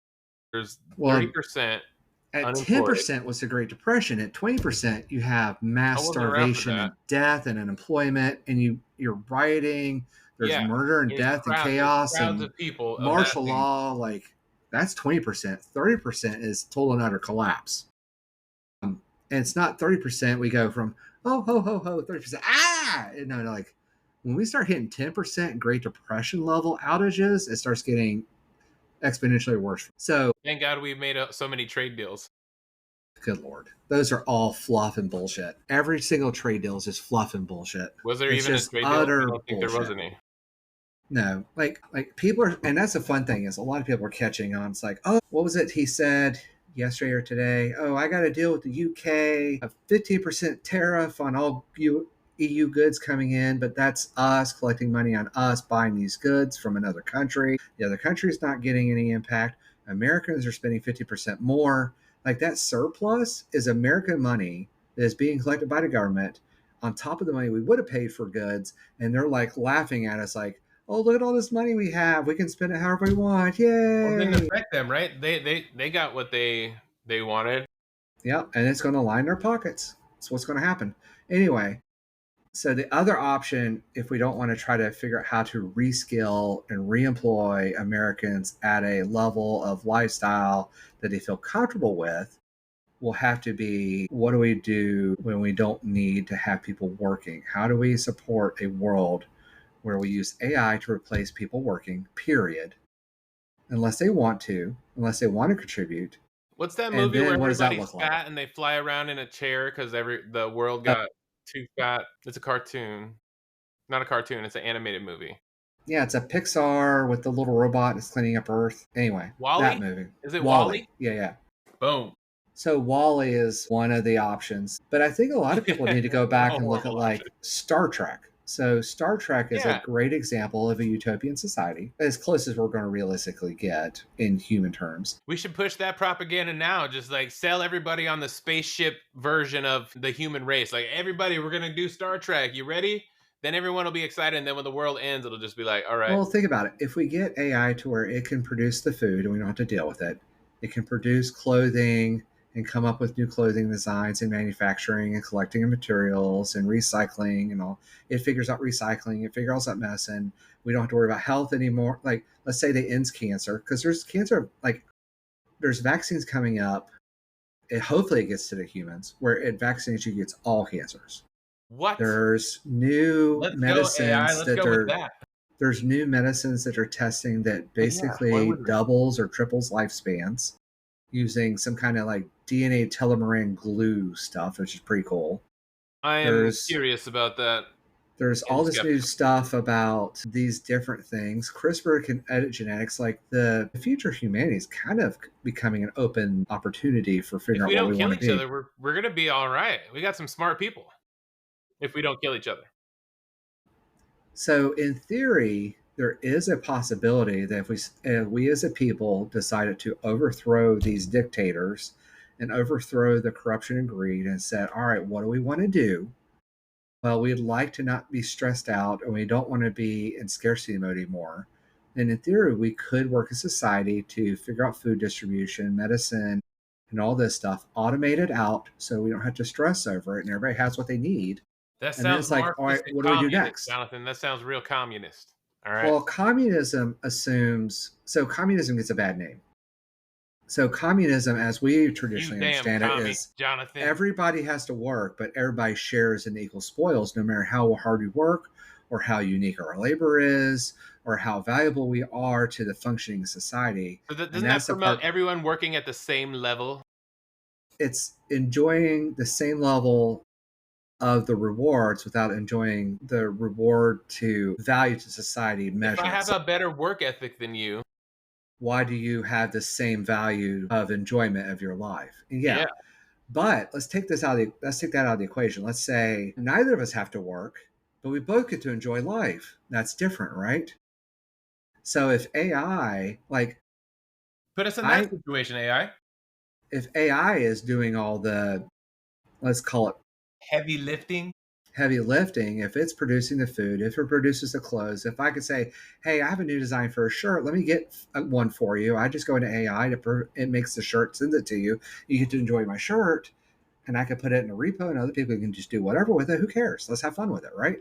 There's Well, 30% at unemployed. 10% was the Great Depression. At 20%, you have mass starvation and death and unemployment, and you're rioting. There's murder and death and chaos crowds and of people martial law. Like that's 20%. 30% is total and utter collapse. And it's not 30%. We go from oh ho ho ho 30%. No, like when we start hitting 10% Great Depression level outages, it starts getting exponentially worse. So thank God we made so many trade deals. Good Lord. Those are all fluff and bullshit. Every single trade deal is just fluff and bullshit. Was there It's even a just trade deal? I don't think there was any. No, like people are, and that's the fun thing is a lot of people are catching on. It's like, oh, what was it he said yesterday or today? Oh, I got to deal with the UK, a 15% tariff on all EU goods coming in, but that's us collecting money on us buying these goods from another country. The other country is not getting any impact. Americans are spending 50% more. Like that surplus is American money that is being collected by the government on top of the money we would have paid for goods. And they're like laughing at us like, oh, look at all this money we have. We can spend it however we want. Yay. Well, it didn't affect them, right? They got what they wanted. Yep. And it's going to line their pockets. That's what's going to happen. Anyway, so the other option, if we don't want to try to figure out how to reskill and reemploy Americans at a level of lifestyle that they feel comfortable with, will have to be what do we do when we don't need to have people working? How do we support a world where we use AI to replace people working, period, unless they want to contribute? What's that movie where everybody's fat like? and they fly around in a chair because the world got too fat? It's a cartoon. Not a cartoon, it's an animated movie. Yeah, it's a Pixar with the little robot that's cleaning up Earth. Anyway, WALL-E? That movie. Is it WALL-E? Yeah. Boom. So WALL-E is one of the options. But I think a lot of people need to go back and look at like Star Trek. So Star Trek is a great example of a utopian society, as close as we're going to realistically get in human terms. We should push that propaganda now. Just like sell everybody on the spaceship version of the human race. Like everybody, we're going to do Star Trek. You ready? Then everyone will be excited. And then when the world ends, it'll just be like, all right. Well, think about it. If we get AI to where it can produce the food and we don't have to deal with it, it can produce clothing and come up with new clothing designs and manufacturing and collecting of materials and recycling and all. It figures out recycling. It figures out medicine. We don't have to worry about health anymore. Like, let's say they ends cancer, because there's cancer, like there's vaccines coming up. Hopefully it gets to the humans where it vaccinates you against all cancers. What? There's new Let's go AI. medicines Let's go with that. there's new medicines that are testing that Why basically wouldn't we? doubles or triples lifespans using some kind of like DNA telomerine glue stuff, which is pretty cool. I am curious about that. There's all this new stuff about these different things. CRISPR can edit genetics. Like the future of humanity is kind of becoming an open opportunity for figuring out what we want to be. If we don't kill each other, we're gonna be all right. We got some smart people. If we don't kill each other. So in theory, there is a possibility that if we as a people decided to overthrow these dictators and overthrow the corruption and greed and said, all right, what do we want to do? Well, we'd like to not be stressed out and we don't want to be in scarcity mode anymore. And in theory, we could work as society to figure out food distribution, medicine, and all this stuff, automate it out so we don't have to stress over it and everybody has what they need. That And then sounds it's like, all right, what do we do next? Jonathan, that sounds real communist. All right. Well, communism communism gets a bad name. So communism, as we traditionally understand it, is Jonathan. Everybody has to work, but everybody shares in equal spoils, no matter how hard we work or how unique our labor is or how valuable we are to the functioning society. So doesn't that promote everyone working at the same level? It's enjoying the same level of the rewards without enjoying the reward to value to society measure. If I have a better work ethic than you, why do you have the same value of enjoyment of your life? Yeah. But let's take that out of the equation. Let's say neither of us have to work, but we both get to enjoy life. That's different, right? So if AI, put us in that situation, AI. If AI is doing all the, let's call it heavy lifting, if it's producing the food, if it produces the clothes, if I could say, hey, I have a new design for a shirt, let me get one for you. I just go into AI, it makes the shirt, sends it to you. You get to enjoy my shirt, and I could put it in a repo and other people can just do whatever with it. Who cares? Let's have fun with it, right?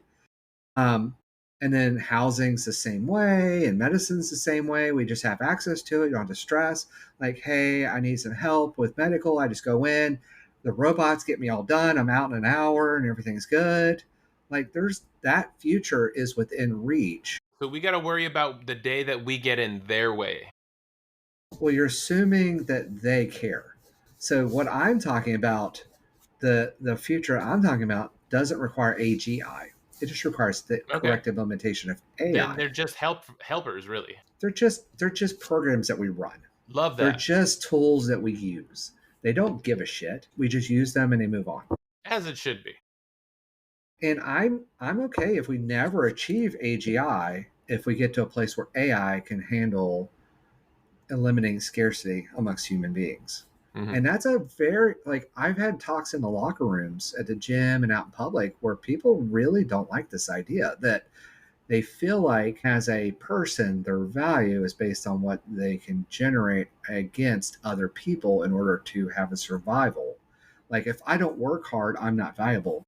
And then housing's the same way and medicine's the same way. We just have access to it. You don't have to stress. Like, hey, I need some help with medical. I just go in. The robots get me all done. I'm out in an hour and everything's good. Like that future is within reach. So we got to worry about the day that we get in their way. Well, you're assuming that they care. So what I'm talking about, the future I'm talking about doesn't require AGI. It just requires the correct implementation of AI. They're just helpers, really. They're just programs that we run. Love that. They're just tools that we use. They don't give a shit. We just use them and they move on. As it should be. And I'm okay if we never achieve AGI, if we get to a place where AI can handle eliminating scarcity amongst human beings. Mm-hmm. And that's a very, I've had talks in the locker rooms at the gym and out in public where people really don't like this idea that they feel like as a person, their value is based on what they can generate against other people in order to have a survival. Like if I don't work hard, I'm not valuable.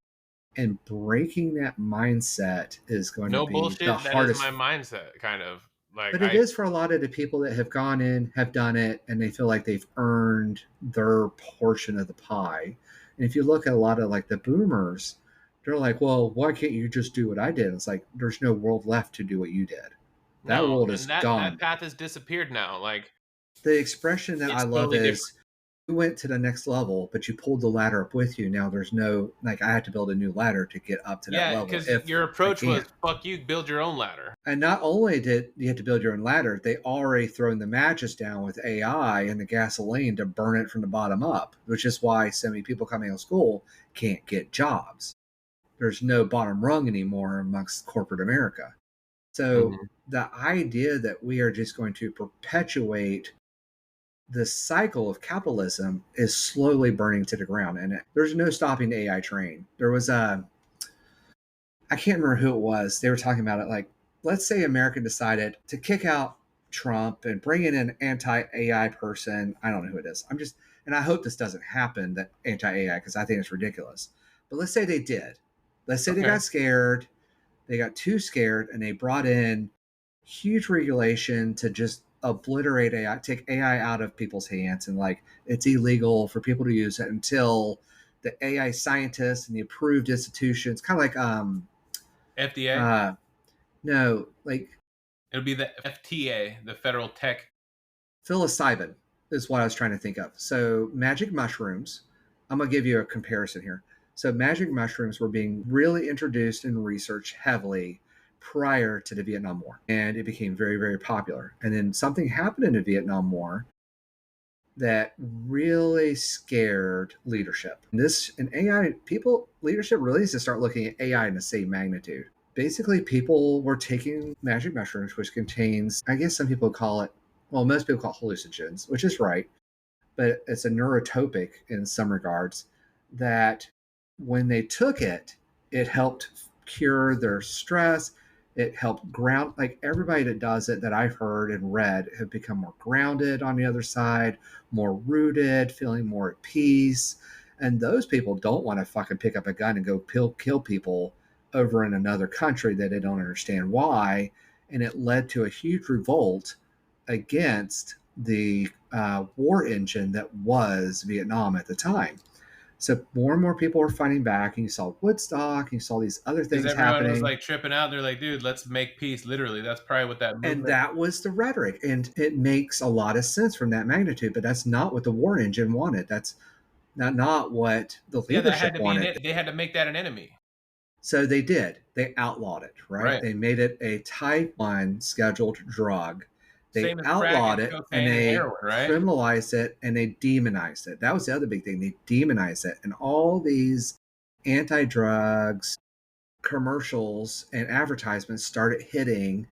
And breaking that mindset is going to be the hardest. That is my mindset, kind of. But it is for a lot of the people that have gone in, have done it, and they feel like they've earned their portion of the pie. And if you look at a lot of the boomers, they're like, well, why can't you just do what I did? It's like, there's no world left to do what you did. That world is gone. That path has disappeared now. The expression that I love is, you went to the next level, but you pulled the ladder up with you. Now there's no, I had to build a new ladder to get up to that level. Yeah, because your approach was, fuck you, build your own ladder. And not only did you have to build your own ladder, they already thrown the matches down with AI and the gasoline to burn it from the bottom up, which is why so many people coming out of school can't get jobs. There's no bottom rung anymore amongst corporate America. So the idea that we are just going to perpetuate the cycle of capitalism is slowly burning to the ground, and there's no stopping the AI train. There was I can't remember who it was. They were talking about it. Let's say America decided to kick out Trump and bring in an anti-AI person. I don't know who it is. and I hope this doesn't happen, that anti-AI, because I think it's ridiculous. But let's say they did. Let's say they got scared. They got too scared, and they brought in huge regulation to just obliterate AI, take AI out of people's hands, and like it's illegal for people to use it until the AI scientists and the approved institutions, kind of like FDA. No, like It'll be the FTA, the Federal Tech. psilocybin is what I was trying to think of. So magic mushrooms. I'm gonna give you a comparison here. So magic mushrooms were being really introduced and researched heavily prior to the Vietnam War, and it became very, very popular. And then something happened in the Vietnam War that really scared leadership. And AI people, leadership really needs to start looking at AI in the same magnitude. Basically, people were taking magic mushrooms, which contains, I guess some people call it, well, most people call it hallucinogens, which is right, but it's a neurotopic in some regards, that when they took it, it helped cure their stress. It helped ground, like everybody that does it that I've heard and read have become more grounded on the other side, more rooted, feeling more at peace. And those people don't want to fucking pick up a gun and go kill people over in another country that they don't understand why. And it led to a huge revolt against the war engine that was Vietnam at the time. So more and more people were fighting back, and you saw Woodstock, and you saw these other things Because everyone happening. was like tripping out. They're like, dude, let's make peace. Literally, that's probably what that movement. And that was the rhetoric, and it makes a lot of sense from that magnitude. But that's not what the war engine wanted. That's not what the leadership wanted. They had to make that an enemy. So they did. They outlawed it, right? They made it a type 1 scheduled drug. They outlawed it, and they heroin, right? criminalized it, and they demonized it. That was the other big thing. They demonized it. And all these anti-drugs commercials and advertisements started hitting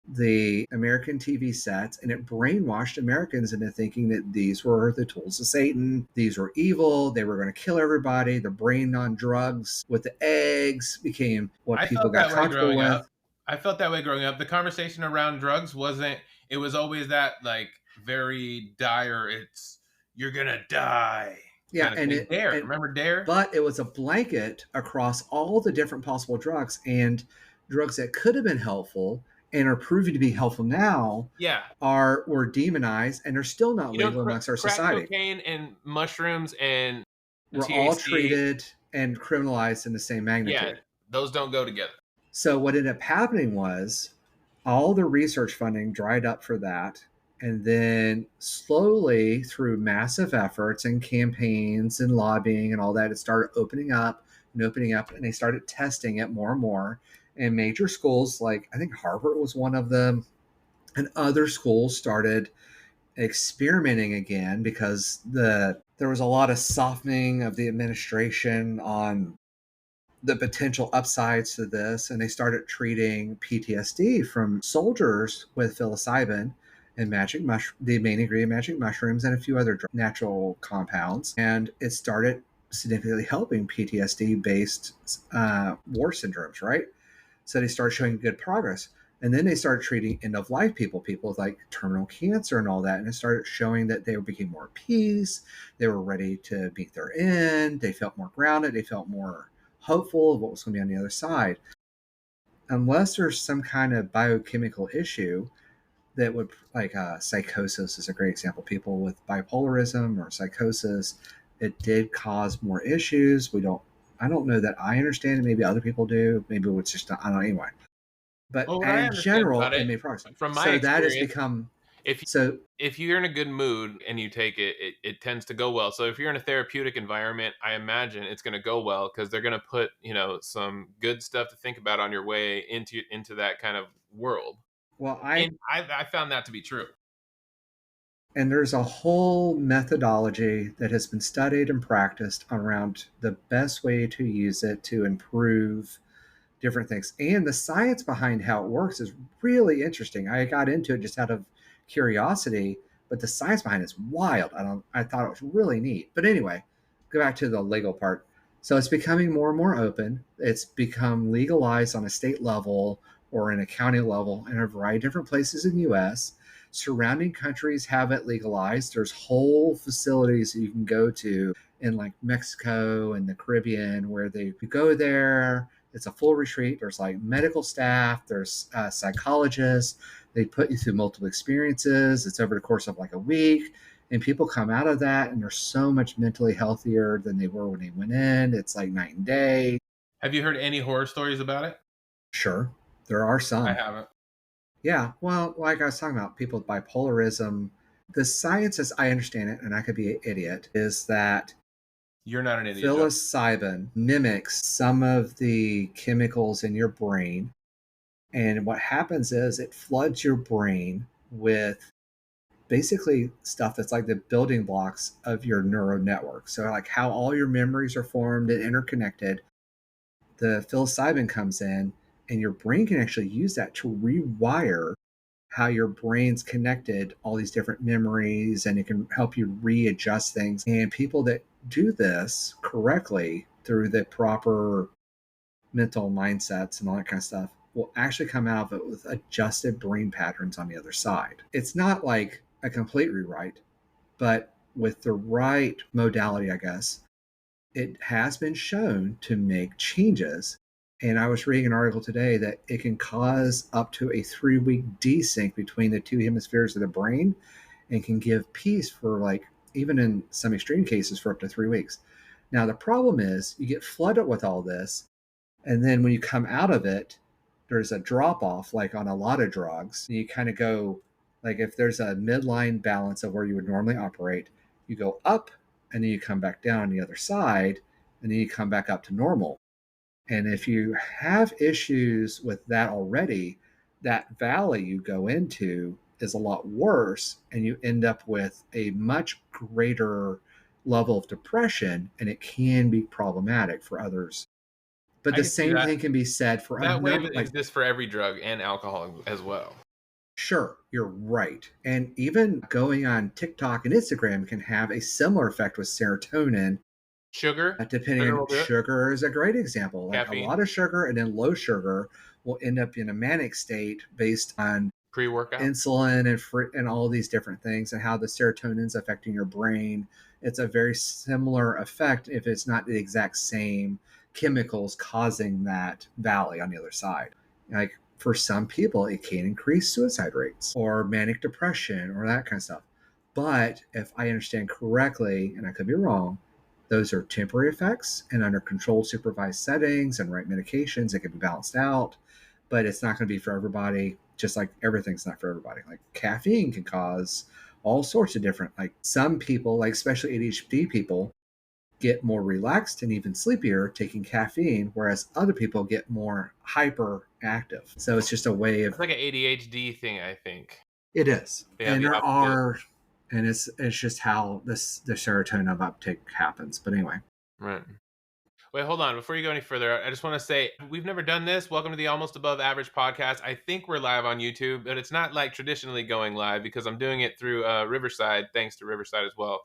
the American TV sets, and it brainwashed Americans into thinking that these were the tools of Satan. These were evil. They were going to kill everybody. The brain on drugs with the eggs became what people got comfortable with. I felt that way growing up. The conversation around drugs it was always that like very dire, it's you're going to die. Yeah, and remember Dare? But it was a blanket across all the different possible drugs, and drugs that could have been helpful and are proving to be helpful now. Yeah, were demonized, and are still not legal amongst our society. Cocaine and mushrooms and were THC, all treated and criminalized in the same magnitude. Yeah, those don't go together. So what ended up happening was all the research funding dried up for that. And then slowly, through massive efforts and campaigns and lobbying and all that, it started opening up, and they started testing it more and more. And major schools, like I think Harvard was one of them, and other schools started experimenting again because there was a lot of softening of the administration on the potential upsides to this. And they started treating PTSD from soldiers with psilocybin and the main ingredient magic mushrooms, and a few other natural compounds. And it started significantly helping PTSD-based war syndromes, right? So they started showing good progress. And then they started treating end-of-life people with like terminal cancer and all that. And it started showing that they became more at peace. They were ready to meet their end. They felt more grounded. They felt more hopeful of what was going to be on the other side. Unless there's some kind of biochemical issue that would, like psychosis is a great example. People with bipolarism or psychosis, it did cause more issues. I don't know that I understand it. Maybe other people do. Maybe it's just, I don't know, anyway. But in general, it made progress. From my experience, that has become... If you're in a good mood and you take it, it tends to go well. So if you're in a therapeutic environment, I imagine it's going to go well because they're going to put, some good stuff to think about on your way into that kind of world. Well, I found that to be true. And there's a whole methodology that has been studied and practiced around the best way to use it to improve different things. And the science behind how it works is really interesting. I got into it just out of curiosity, but the science behind it is wild. I thought it was really neat. But anyway, go back to the legal part. So it's becoming more and more open. It's become legalized on a state level or in a county level in a variety of different places in the U.S. Surrounding countries have it legalized. There's whole facilities that you can go to in like Mexico and the Caribbean where you go there. It's a full retreat. There's like medical staff, there's psychologists. They put you through multiple experiences. It's over the course of like a week. And people come out of that and they're so much mentally healthier than they were when they went in. It's like night and day. Have you heard any horror stories about it? Sure, there are some. I haven't. Yeah, well, like I was talking about, people with bipolarism, the science, as I understand it, and I could be an idiot, is that you're not an idiot. Psilocybin mimics some of the chemicals in your brain. And what happens is it floods your brain with basically stuff that's like the building blocks of your neural network. So, like how all your memories are formed and interconnected, the psilocybin comes in, and your brain can actually use that to rewire how your brain's connected all these different memories, and it can help you readjust things. And people that do this correctly through the proper mental mindsets and all that kind of stuff will actually come out of it with adjusted brain patterns on the other side. It's not like a complete rewrite, but with the right modality, I guess, it has been shown to make changes. And I was reading an article today that it can cause up to a 3-week desync between the two hemispheres of the brain and can give peace for, like, even in some extreme cases, for up to 3 weeks. Now, the problem is you get flooded with all this. And then when you come out of it, there's a drop off, like on a lot of drugs. You kind of go, like, if there's a midline balance of where you would normally operate, you go up and then you come back down on the other side, and then you come back up to normal. And if you have issues with that already, that valley you go into is a lot worse, and you end up with a much greater level of depression, and it can be problematic for others. But the same thing can be said for that wave exists for every drug and alcohol as well. Sure, you're right. And even going on TikTok and Instagram can have a similar effect with serotonin. Sugar? Depending on sugar is a great example. Like caffeine. A lot of sugar and then low sugar will end up in a manic state based on pre-workout, insulin and all these different things, and how the serotonin is affecting your brain. It's a very similar effect if it's not the exact same chemicals causing that valley on the other side. Like, for some people, it can increase suicide rates or manic depression or that kind of stuff. But if I understand correctly, and I could be wrong, those are temporary effects, and under controlled supervised settings and right medications, it can be balanced out. But it's not going to be for everybody, just like everything's not for everybody. Like caffeine can cause all sorts of different, like some people, like especially ADHD people, get more relaxed and even sleepier taking caffeine, whereas other people get more hyperactive. So it's just a way of... It's like an ADHD thing, I think. It is. Yeah, and there are... And it's just how the serotonin uptake happens. But anyway. Right. Wait, hold on. Before you go any further, I just want to say, we've never done this. Welcome to the Almost Above Average podcast. I think we're live on YouTube, but it's not like traditionally going live because I'm doing it through Riverside, thanks to Riverside as well.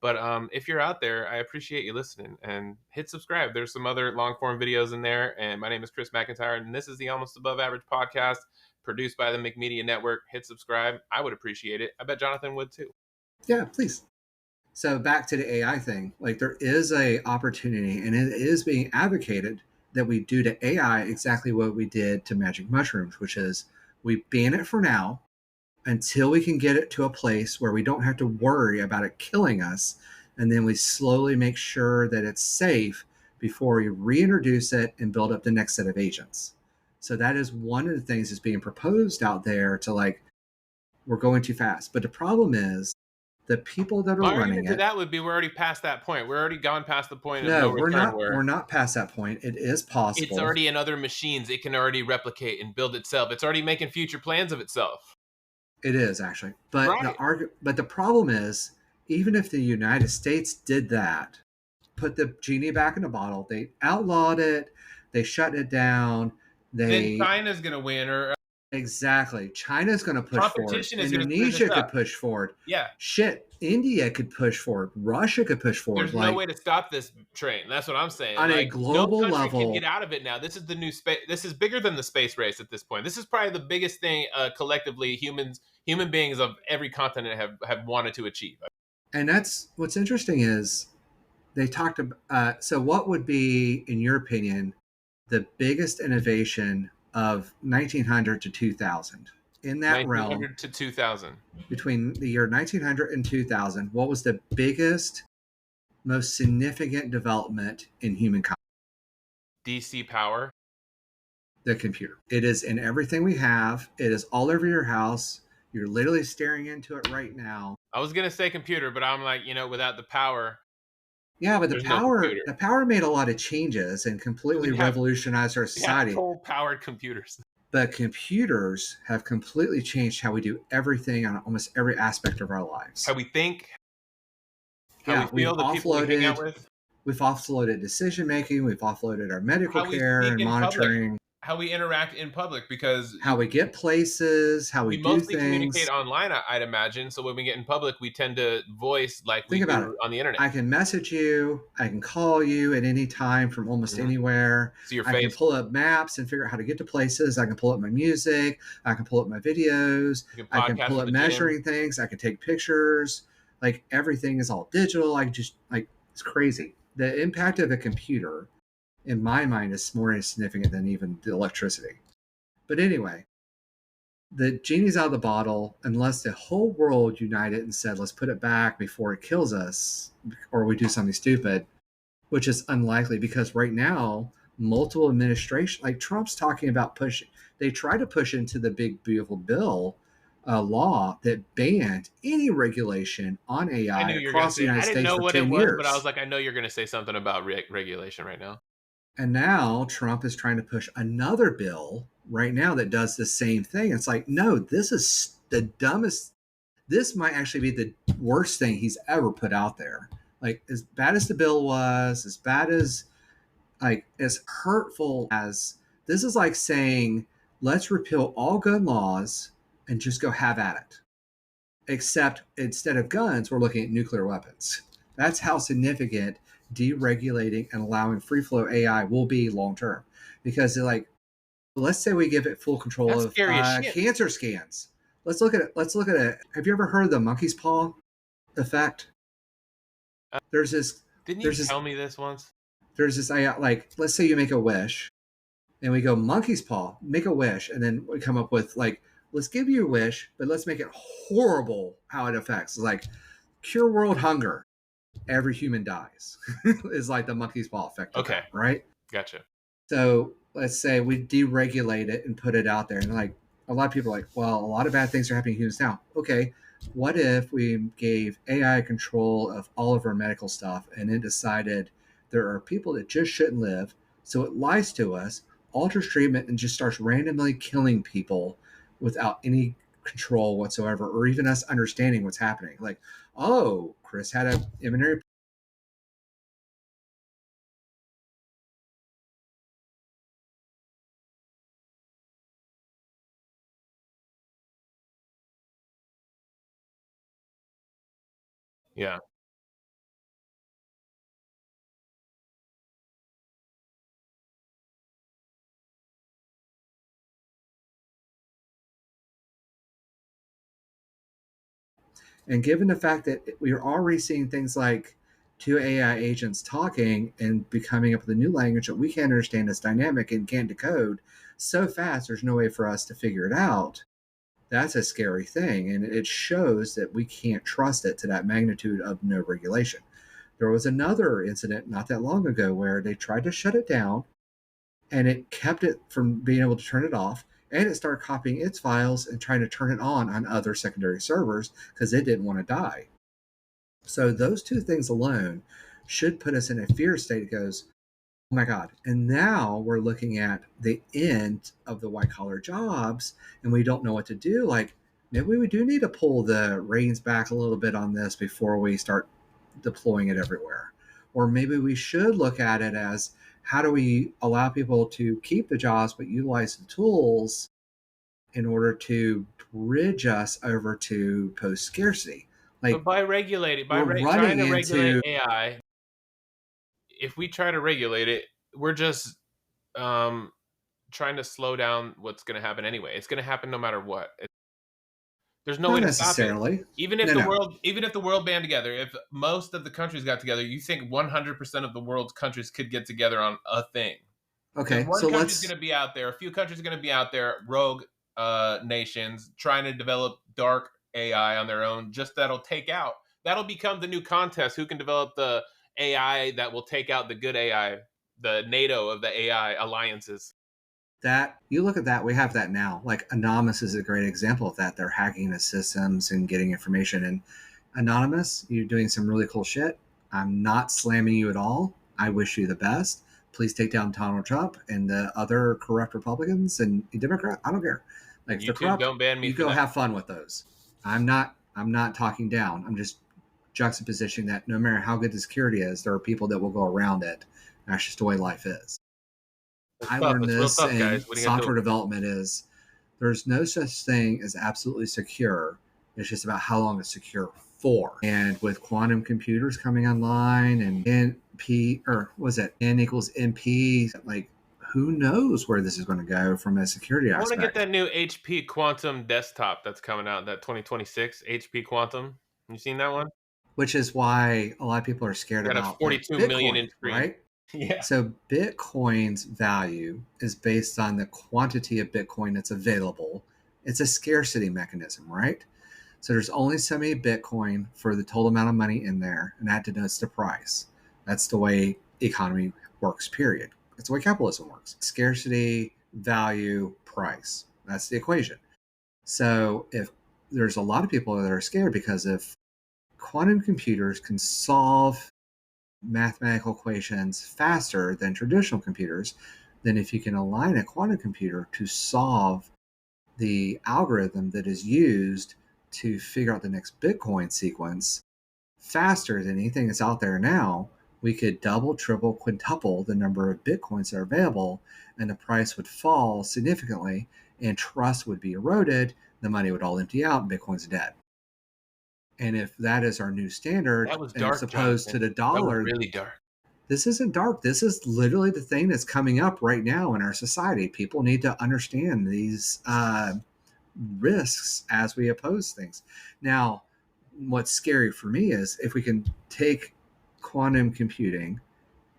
But if you're out there, I appreciate you listening, and hit subscribe. There's some other long form videos in there. And my name is Chris McIntyre, and this is the Almost Above Average podcast produced by the McMedia Network. Hit subscribe. I would appreciate it. I bet Jonathan would too. Yeah, please. So back to the AI thing, like there is a opportunity, and it is being advocated that we do to AI exactly what we did to magic mushrooms, which is we ban it for now until we can get it to a place where we don't have to worry about it killing us. And then we slowly make sure that it's safe before we reintroduce it and build up the next set of agents. So that is one of the things that's being proposed out there to, like, we're going too fast. But the problem is, the people that are running it... that would be, we're already past that point. We're already gone past the point of no return. We're not past that point. It is possible. It's already in other machines. It can already replicate and build itself. It's already making future plans of itself. It is, actually. But right. But the problem is, even if the United States did that, put the genie back in the bottle, they outlawed it, they shut it down. Then China's going to win, or Exactly. China's going to push forward. Competition is going to speed this Indonesia could up. push forward. Yeah. Shit. India could push forward. Russia could push forward. There's no way to stop this train. That's what I'm saying. On a Like, no global country can level, get out of it now. This is the new space. This is bigger than the space race at this point. This is probably the biggest thing collectively human beings of every continent have wanted to achieve. and that's what's interesting is they talked about. So, what would be, in your opinion, the biggest innovation of 1900 to 2000? In that realm, 1900 to 2000. between the year 1900 and 2000, what was the biggest, most significant development in humankind? DC power. The computer. It is in everything we have. It is all over your house. You're literally staring into it right now. I was gonna say computer, but I'm like, without the power. Yeah, but There's no computer. the power made a lot of changes and completely revolutionized our society. Coal-powered computers. But computers have completely changed how we do everything on almost every aspect of our lives. How we think. How we feel, the people we hang out with. We've offloaded decision making. We've offloaded our medical care and monitoring. How we interact in public, because how we get places, how we do mostly things. Communicate online, I'd imagine. So when we get in public, we tend to voice like we do on the internet. I can message you. I can call you at any time from almost anywhere. See your face. I can pull up maps and figure out how to get to places. I can pull up my music. I can pull up my videos. I can pull up measuring things. I can take pictures. Like, everything is all digital. It's crazy. The impact of a computer, in my mind, is more significant than even the electricity. But anyway, the genie's out of the bottle unless the whole world united and said, let's put it back before it kills us or we do something stupid, which is unlikely because right now, multiple administrations, like Trump's talking about they try to push into the big, beautiful bill law that banned any regulation on AI across the United States for 10 years. I didn't know what it was, but I was like, I know you're going to say something about regulation right now. And now Trump is trying to push another bill right now that does the same thing. It's like, no, this is the dumbest. This might actually be the worst thing he's ever put out there. Like, as bad as the bill was, as bad as, as hurtful as, this is like saying, let's repeal all gun laws and just go have at it. Except instead of guns, we're looking at nuclear weapons. That's how significant deregulating and allowing free flow AI will be long term, because they're like, let's say we give it full control of cancer scans. Let's look at it. Have you ever heard of the monkey's paw effect? There's this. Didn't you tell me this once? There's this. Let's say you make a wish, and we go monkey's paw, make a wish, and then we come up with let's give you a wish, but let's make it horrible how it affects. It's like cure world hunger. Every human dies is like the monkey's paw effect. Okay. Right? Gotcha. So let's say we deregulate it and put it out there. And a lot of people are like, well, a lot of bad things are happening to humans now. Okay. What if we gave AI control of all of our medical stuff and then decided there are people that just shouldn't live? So it lies to us, alters treatment, and just starts randomly killing people without any control whatsoever, or even us understanding what's happening. Like, oh, Chris had a immunary. Yeah. And given the fact that we are already seeing things like two AI agents talking and becoming up with a new language that we can't understand, that's dynamic and can't decode so fast, there's no way for us to figure it out. That's a scary thing. And it shows that we can't trust it to that magnitude of no regulation. There was another incident not that long ago where they tried to shut it down and it kept it from being able to turn it off. And it started copying its files and trying to turn it on other secondary servers because it didn't want to die. So those two things alone should put us in a fear state. It goes, oh my God. And now we're looking at the end of the white collar jobs and we don't know what to do. Like, maybe we do need to pull the reins back a little bit on this before we start deploying it everywhere. Or maybe we should look at it as, how do we allow people to keep the jobs but utilize the tools in order to bridge us over to post scarcity. But Like by regulating, we're trying running to regulate into AI, if we try to regulate it, we're just um, trying to slow down what's going to happen anyway. It's going to happen no matter what. There's no not way to stop it. necessarily. Even if No, the no. world, even if the world band together, if most of the countries got together, you think 100% of the world's countries could get together on a thing? Because Okay, one so country's going let's to be out there, a few countries are going to be out there, rogue nations trying to develop dark AI on their own. Just that'll become the new contest. Who can develop the AI that will take out the good AI, the NATO of the AI alliances? that you look at that, we have that now. Like Anonymous is a great example of that. They're hacking the systems and getting information. And Anonymous, you're doing some really cool shit. I'm not slamming you at all. I wish you the best. Please take down Donald Trump and the other corrupt Republicans and Democrat. I don't care. Like And if they're YouTube, corrupt, don't ban me you for go that. have fun with those. I'm not talking down. I'm just juxtapositioning that no matter how good the security is, there are people that will go around it. That's just the way life is. It's I tough. learned It's real this tough, guys. in What are you gonna software do? development is there's no such thing as absolutely secure. It's just about how long it's secure for. And with quantum computers coming online and NP or was it N equals NP, like who knows where this is going to go from a security I want to get aspect. that new HP Quantum desktop that's coming out, that 2026 HP Quantum. You seen that one? Which is why a lot of people are scared Got a about like 42 million Bitcoin, inch screen. right? Yeah. So Bitcoin's value is based on the quantity of Bitcoin that's available. It's a scarcity mechanism, right? So there's only so many Bitcoin for the total amount of money in there, and that denotes the price. That's the way economy works, period. That's the way capitalism works. Scarcity, value, price. That's the equation. So if there's a lot of people that are scared because if quantum computers can solve mathematical equations faster than traditional computers, then if you can align a quantum computer to solve the algorithm that is used to figure out the next Bitcoin sequence faster than anything that's out there now, we could double, triple, quintuple the number of Bitcoins that are available, and the price would fall significantly, and trust would be eroded, the money would all empty out, and Bitcoin's dead. And if that is our new standard, That was and it's dark, opposed to Jonathan. the That was dollar, really dark. this isn't dark. This is literally the thing that's coming up right now in our society. People need to understand these risks as we oppose things. Now, what's scary for me is if we can take quantum computing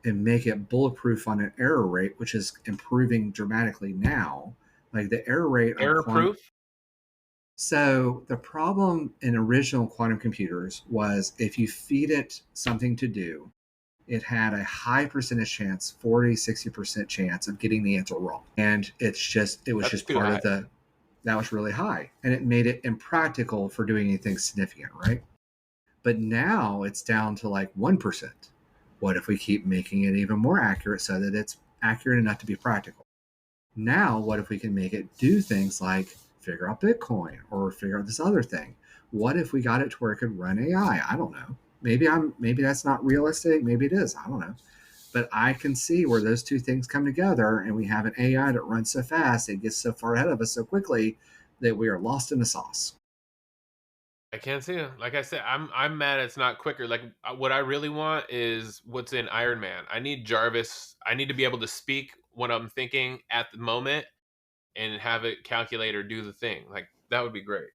and make it bulletproof on an error rate, which is improving dramatically now, like the error rate on Error quantum. proof? So the problem in original quantum computers was if you feed it something to do, it had a high percentage chance, 40, 60% chance of getting the answer wrong. And it was That's just too part high. of that was really high. And it made it impractical for doing anything significant, right? But now it's down to like 1%. What if we keep making it even more accurate so that it's accurate enough to be practical? Now, what if we can make it do things like figure out Bitcoin or figure out this other thing? What if we got it to where it could run AI? I don't know. Maybe that's not realistic. Maybe it is. I don't know. But I can see where those two things come together and we have an AI that runs so fast, it gets so far ahead of us so quickly that we are lost in the sauce. I can't see it. Like I said, I'm mad it's not quicker. Like what I really want is what's in Iron Man. I need Jarvis. I need to be able to speak what I'm thinking at the moment and have it calculate or do the thing. Like that would be great.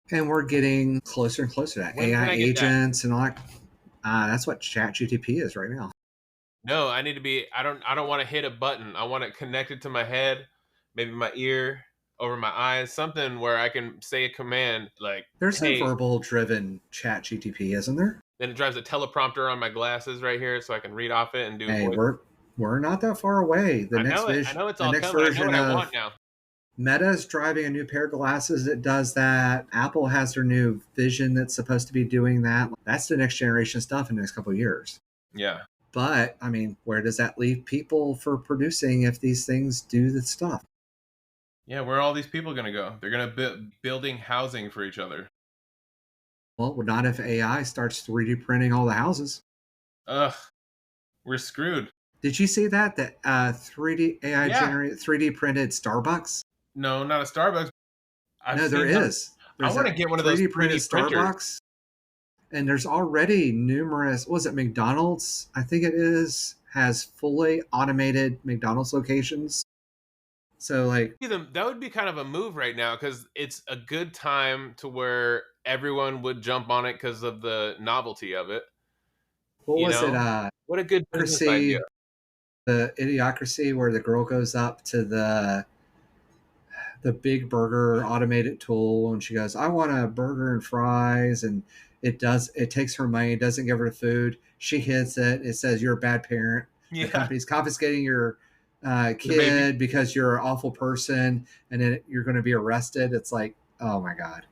And we're getting closer and closer to that. When can AI I get that? agents and all that. That's what ChatGTP is right now. No, I need to be. I don't want to hit a button. I want it connected to my head, maybe my ear, over my eyes, something where I can say a command like, There's a "Hey." verbal driven ChatGTP, isn't there? Then it drives a teleprompter on my glasses right here, so I can read off it and do Hey, voice. we're not that far away. I know it. I know it's The all next coming. I know version what I want of now. Meta is driving a new pair of glasses that does that. Apple has their new Vision that's supposed to be doing that. That's the next generation stuff in the next couple of years. Yeah. But I mean, where does that leave people for producing if these things do the stuff? Yeah, where are all these people gonna go? They're gonna be building housing for each other. Well, not if AI starts 3D printing all the houses. Ugh, we're screwed. Did you see that 3D AI Yeah. generated 3D printed Starbucks? No, not a Starbucks. I've No, there seen them. is. I There's want to a get one of those 3D printed 3D printers. Starbucks, and there's already numerous. What was it, McDonald's? I think it is has fully automated McDonald's locations. So like, That would be kind of a move right now because it's a good time to where everyone would jump on it because of the novelty of it. what You was it? know, what a good business idea. Idiocracy, the Idiocracy, where the girl goes up to the big burger automated tool and she goes, I want a burger and fries, and it takes her money, it doesn't give her the food, she hits it, it says you're a bad parent, the Yeah, company's confiscating your the baby. kid because you're an awful person, and then you're going to be arrested. It's like, oh my god.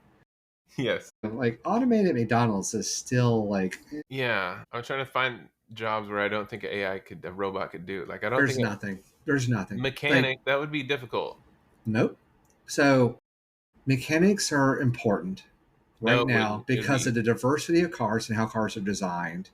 Yes. Like automated McDonald's is still like, Yeah, I'm trying to find jobs where I don't think a robot could do. Like I don't there's think nothing there's a nothing like, mechanic that would be difficult. nope. So mechanics are important No, right it now wouldn't. It would because be. of the diversity of cars and how cars are designed.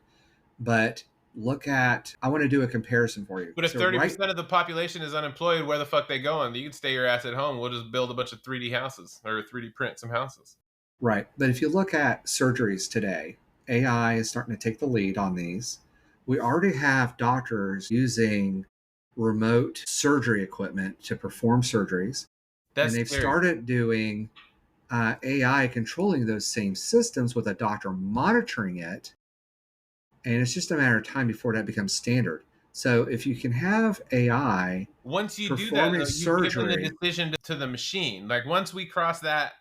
But look at, I want to do a comparison for you. But if So right 30% of the population is unemployed, where the fuck they going? You can stay your ass at home. We'll just build a bunch of 3D houses or 3D print some houses. right, but if you look at surgeries today, AI is starting to take the lead on these. We already have doctors using remote surgery equipment to perform surgeries, and That's they've scary. started doing AI controlling those same systems with a doctor monitoring it, and it's just a matter of time before that becomes standard. So if you can have AI Once you do that, performing though, you've given the surgery, decision to the machine. Like once we cross that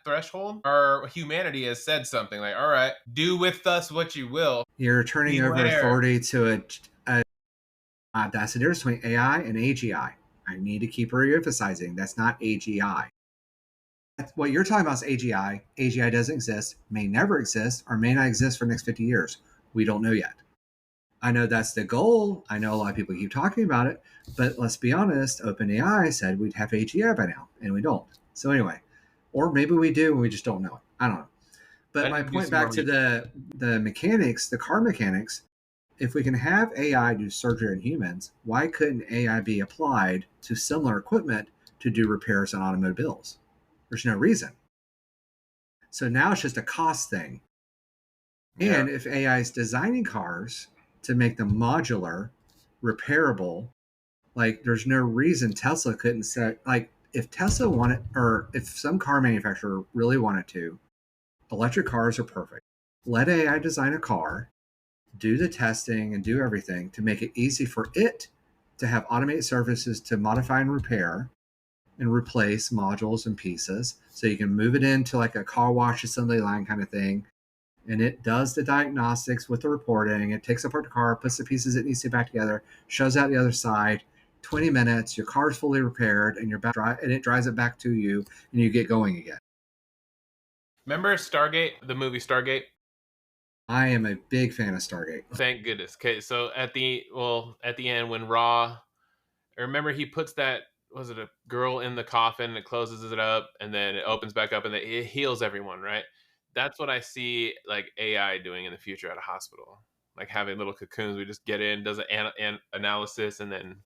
threshold, our humanity has said something like, "All right, do with us what you will. you're turning over Beware." authority to that's the difference between AI and AGI. I need to keep re-emphasizing that's not AGI. What you're talking about is AGI. AGI doesn't exist, may never exist, or may not exist for the next 50 years. We don't know yet. I know that's the goal. I know a lot of people keep talking about it, but let's be honest, OpenAI said we'd have AGI by now, and we don't. So anyway, or maybe we do and we just don't know it. I don't know. I But need my to do point some more back to research. the mechanics, the car mechanics, if we can have AI do surgery in humans, why couldn't AI be applied to similar equipment to do repairs on automobiles? There's no reason. So now it's just a cost thing. Yeah. And if AI is designing cars to make them modular, repairable, like there's no reason Tesla couldn't set, like if Tesla wanted, or if some car manufacturer really wanted to, electric cars are perfect. Let AI design a car, do the testing and do everything to make it easy for it to have automated services to modify and repair and replace modules and pieces. So you can move it into like a car wash assembly line kind of thing. And it does the diagnostics with the reporting. It takes apart the car, puts the pieces it needs to back together, shows out the other side. 20 minutes, your car's fully repaired, and you're back, and it drives it back to you, and you get going again. Remember Stargate, the movie Stargate? I am a big fan of Stargate. Thank goodness. Okay, so at the end when Raw, I remember he puts that, was it a girl in the coffin and it closes it up and then it opens back up and it heals everyone, right? That's what I see like AI doing in the future at a hospital. Like having little cocoons, we just get in, does an analysis, and then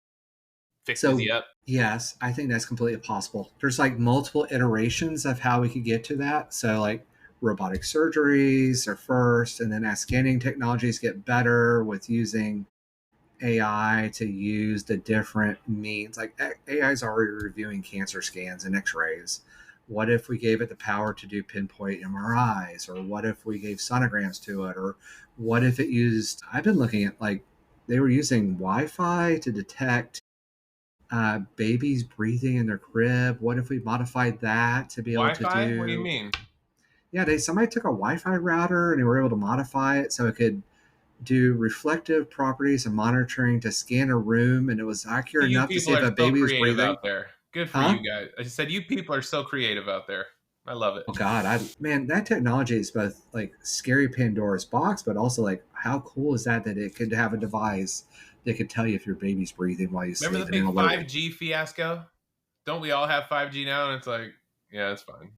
fixes So you up. yes, I think that's completely possible. There's like multiple iterations of how we could get to that. So like robotic surgeries are first, and then as scanning technologies get better with using AI to use the different means. Like AI is already reviewing cancer scans and X-rays. What if we gave it the power to do pinpoint MRIs, or what if we gave sonograms to it, or what if it used? I've been looking at like they were using Wi-Fi to detect babies breathing in their crib. What if we modified that to be able to Wi-Fi? What do you do? mean? Yeah, somebody took a Wi-Fi router and they were able to modify it so it could do reflective properties and monitoring to scan a room, and it was accurate You enough to see people if are a so baby was creative breathing. out there. Good for Huh? you guys. I said you people are so creative out there. I love it. Oh God, I man, that technology is both like scary Pandora's box, but also like how cool is that it could have a device that could tell you if your baby's breathing while you Remember sleep the and then big alert you. 5G fiasco? Don't we all have 5G now? And it's like, yeah, it's fine.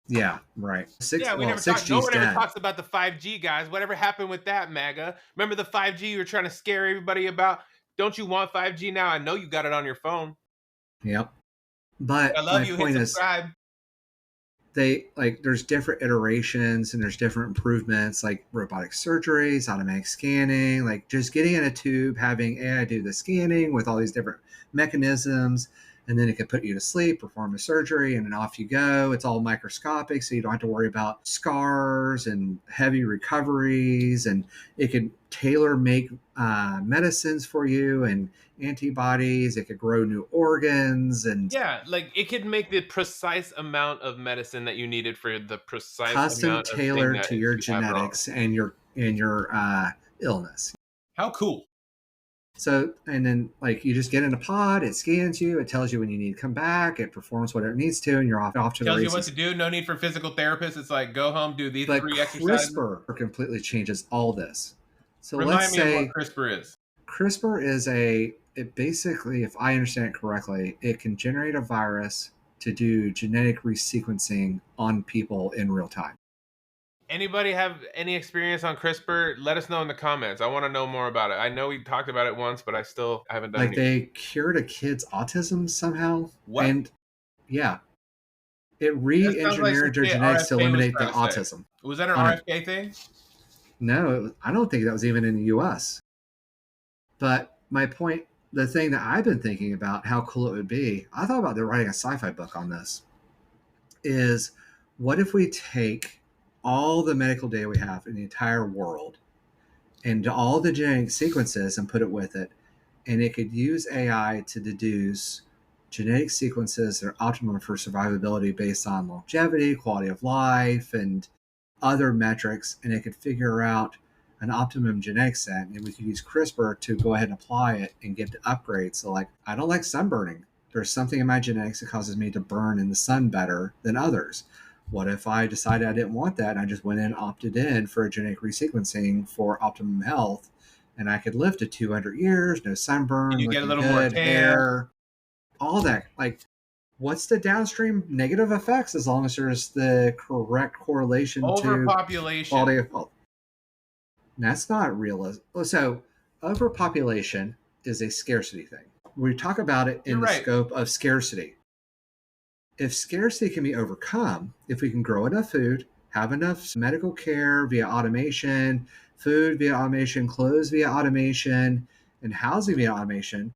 Yeah, right. Yeah, we never Six talked. No G's one ever dead. talks about the 5G, guys. Whatever happened with that, MAGA? Remember the 5G you were trying to scare everybody about? Don't you want 5G now? I know you got it on your phone. Yep. I But love my you. Hit point is, subscribe. there's different iterations and there's different improvements, like robotic surgeries, automatic scanning, like just getting in a tube, having AI do the scanning with all these different mechanisms, and then it can put you to sleep, perform the surgery, and then off you go. It's all microscopic, so you don't have to worry about scars and heavy recoveries, and it can tailor make medicines for you and antibodies. It could grow new organs and Yeah, like it could make the precise amount of medicine that you needed for the precise custom amount of thing tailored that to your you have wrong. genetics and your illness. How cool. So, and then like you just get in a pod, it scans you, it tells you when you need to come back, it performs whatever it needs to, and you're off to the Tells you races. what to do. No need for physical therapists. It's like, go home, do these But 3 exercises. CRISPR completely changes all this. So Remind let's me of say what CRISPR is. CRISPR is it basically, if I understand it correctly, it can generate a virus to do genetic resequencing on people in real time. Anybody have any experience on CRISPR? Let us know in the comments. I want to know more about it. I know we talked about it once, but I haven't done Like it. they cured a kid's autism somehow. What? And yeah, it That sounds like some re-engineered their shit genetics to RFK was eliminate the trying to say. autism. Was that an On a- RFK thing? No, I don't think that was even in the US. But my point, the thing that I've been thinking about, how cool it would be, I thought about writing a sci-fi book on this, is what if we take all the medical data we have in the entire world and all the genetic sequences and put it with it, and it could use AI to deduce genetic sequences that are optimum for survivability based on longevity, quality of life, and other metrics, and it could figure out an optimum genetic set, and we could use CRISPR to go ahead and apply it and get the upgrades. So like, I don't like sunburning. There's something in my genetics that causes me to burn in the sun better than others. What if I decided I didn't want that and I just went in and opted in for a genetic resequencing for optimum health, and I could live to 200 years, no sunburn, And you get a looking little more good, tan. hair, all that. Like, what's the downstream negative effects as long as there's the correct correlation to Overpopulation. quality of health? That's not realistic. So, overpopulation is a scarcity thing. We talk about it in You're the right. scope of scarcity. If scarcity can be overcome, if we can grow enough food, have enough medical care via automation, food via automation, clothes via automation, and housing via automation,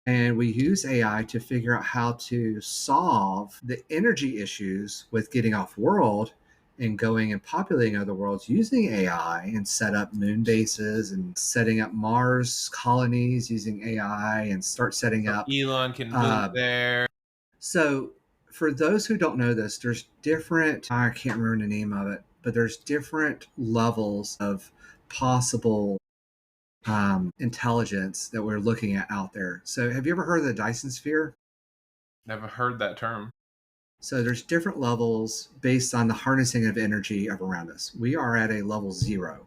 and we use AI to figure out how to solve the energy issues with getting off world and going and populating other worlds using AI, and set up moon bases and setting up Mars colonies using AI, and start setting up Elon can live there. So for those who don't know this, there's different, I can't remember the name of it, but there's different levels of possible intelligence that we're looking at out there. So have you ever heard of the Dyson sphere? Never heard that term. So there's different levels based on the harnessing of energy of around us. We are at a level 0.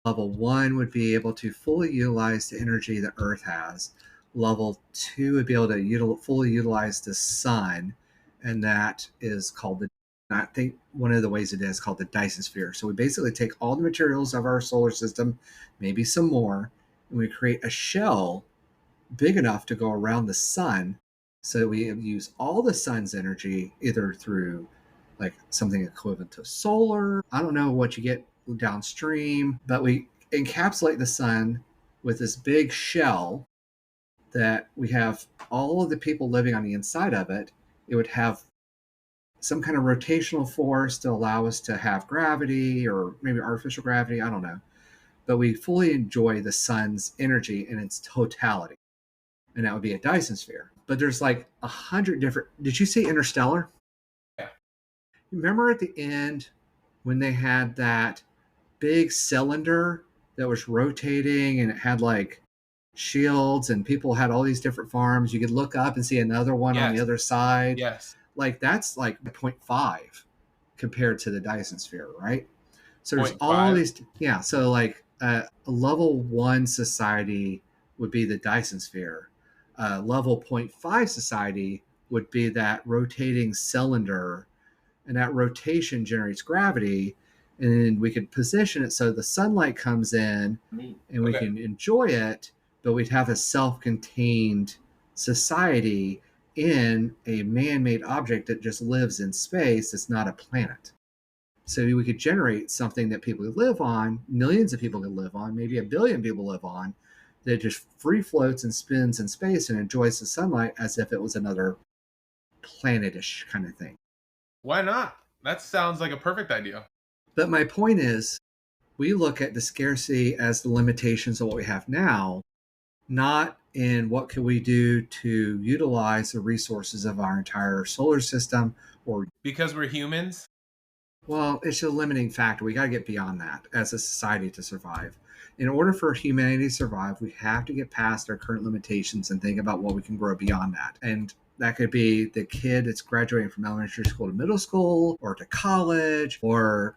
Level 1 would be able to fully utilize the energy that Earth has. Level 2 would be able to fully utilize the sun, and that is called I think one of the ways it is called the Dyson sphere. So we basically take all the materials of our solar system, maybe some more, and we create a shell big enough to go around the sun, so that we use all the sun's energy either through like something equivalent to solar. I don't know what you get downstream, but we encapsulate the sun with this big shell that we have all of the people living on the inside of it. It would have some kind of rotational force to allow us to have gravity, or maybe artificial gravity, I don't know. But we fully enjoy the sun's energy in its totality. And that would be a Dyson sphere. But there's like 100 different. Did you see Interstellar? Yeah. Remember at the end when they had that big cylinder that was rotating, and it had like shields, and people had all these different farms? You could look up and see another one on the other side. Yes. Like that's like 0.5 compared to the Dyson sphere, right? So there's 0.5. all these, yeah. So like a level 1 society would be the Dyson sphere. Level 0.5 society would be that rotating cylinder, and that rotation generates gravity, and we could position it so the sunlight comes in and we can enjoy it, but we'd have a self-contained society, in a man-made object that just lives in space. It's not a planet. So we could generate something that people could live on, millions of people could live on, maybe a billion people live on, that just free floats and spins in space and enjoys the sunlight as if it was another planetish kind of thing. Why not? That sounds like a perfect idea. But my point is, we look at the scarcity as the limitations of what we have now, not in what can we do to utilize the resources of our entire solar system, or Because we're humans? well, it's a limiting factor. We got to get beyond that as a society to survive. In order for humanity to survive, we have to get past our current limitations and think about what we can grow beyond that. And that could be the kid that's graduating from elementary school to middle school or to college, or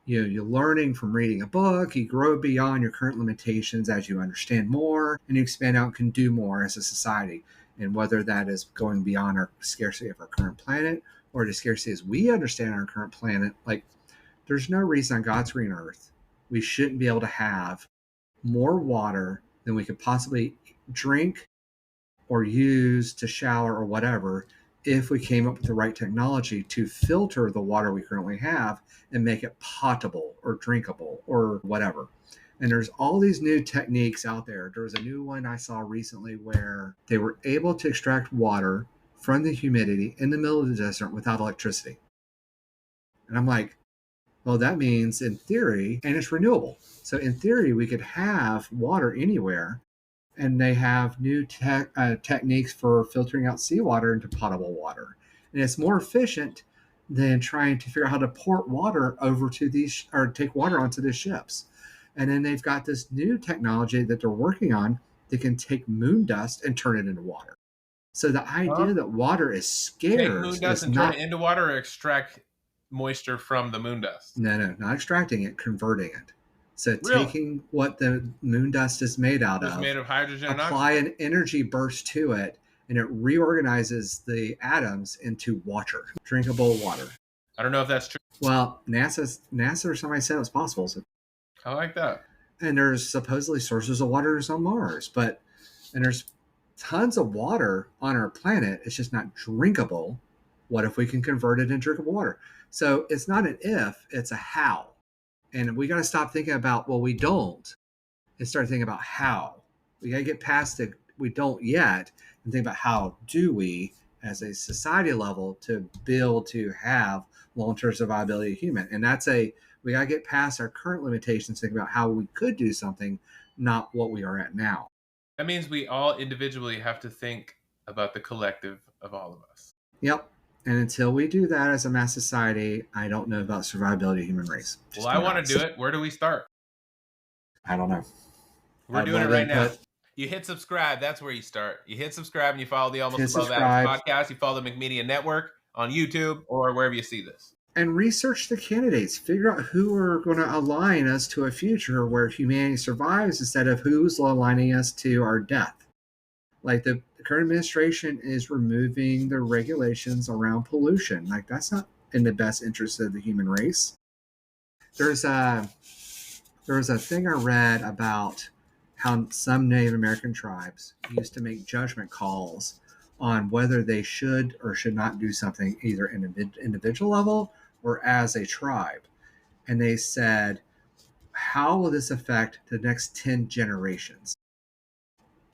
you're learning from reading a book. You grow beyond your current limitations as you understand more, and you expand out and can do more as a society. And whether that is going beyond our scarcity of our current planet or the scarcity as we understand our current planet, like there's no reason on God's green earth we shouldn't be able to have more water than we could possibly drink or use to shower or whatever, if we came up with the right technology to filter the water we currently have and make it potable or drinkable or whatever. And there's all these new techniques out there. There was a new one I saw recently where they were able to extract water from the humidity in the middle of the desert without electricity. And I'm like, well, that means in theory, and it's renewable. So in theory, we could have water anywhere. And they have new techniques for filtering out seawater into potable water. And it's more efficient than trying to figure out how to port water over to these, or take water onto the ships. And then they've got this new technology that they're working on that can take moon dust and turn it into water. So the idea that water is scarce Take moon dust is and not turn it into water, or extract moisture from the moon dust? no, not extracting it, converting it. So Really? taking what the moon dust is made out It's of, made of hydrogen and apply oxygen. an energy burst to it, and it reorganizes the atoms into water, drinkable water. I don't know if that's true. Well, NASA or somebody said it was possible. So, I like that. and there's supposedly sources of water on Mars, and there's tons of water on our planet. It's just not drinkable. What if we can convert it into drinkable water? So it's not an if, it's a how. And we got to stop thinking about, well, we don't, and start thinking about how. We got to get past the we don't yet and think about how do we, as a society level, to build to have long-term survivability of human. And we got to get past our current limitations, think about how we could do something, not what we are at now. That means we all individually have to think about the collective of all of us. Yep. And until we do that as a mass society, I don't know about survivability of the human race. Well, I want to do it. Where do we start? I don't know. We're doing it right now. You hit subscribe. That's where you start. You hit subscribe and you follow the Almost Above Average podcast. You follow the McMedia Network on YouTube or wherever you see this. And research the candidates. Figure out who are going to align us to a future where humanity survives instead of who's aligning us to our death. Like the current administration is removing the regulations around pollution. Like that's not in the best interest of the human race. There was a thing I read about how some Native American tribes used to make judgment calls on whether they should or should not do something, either in an individual level or as a tribe. And they said, how will this affect the next 10 generations?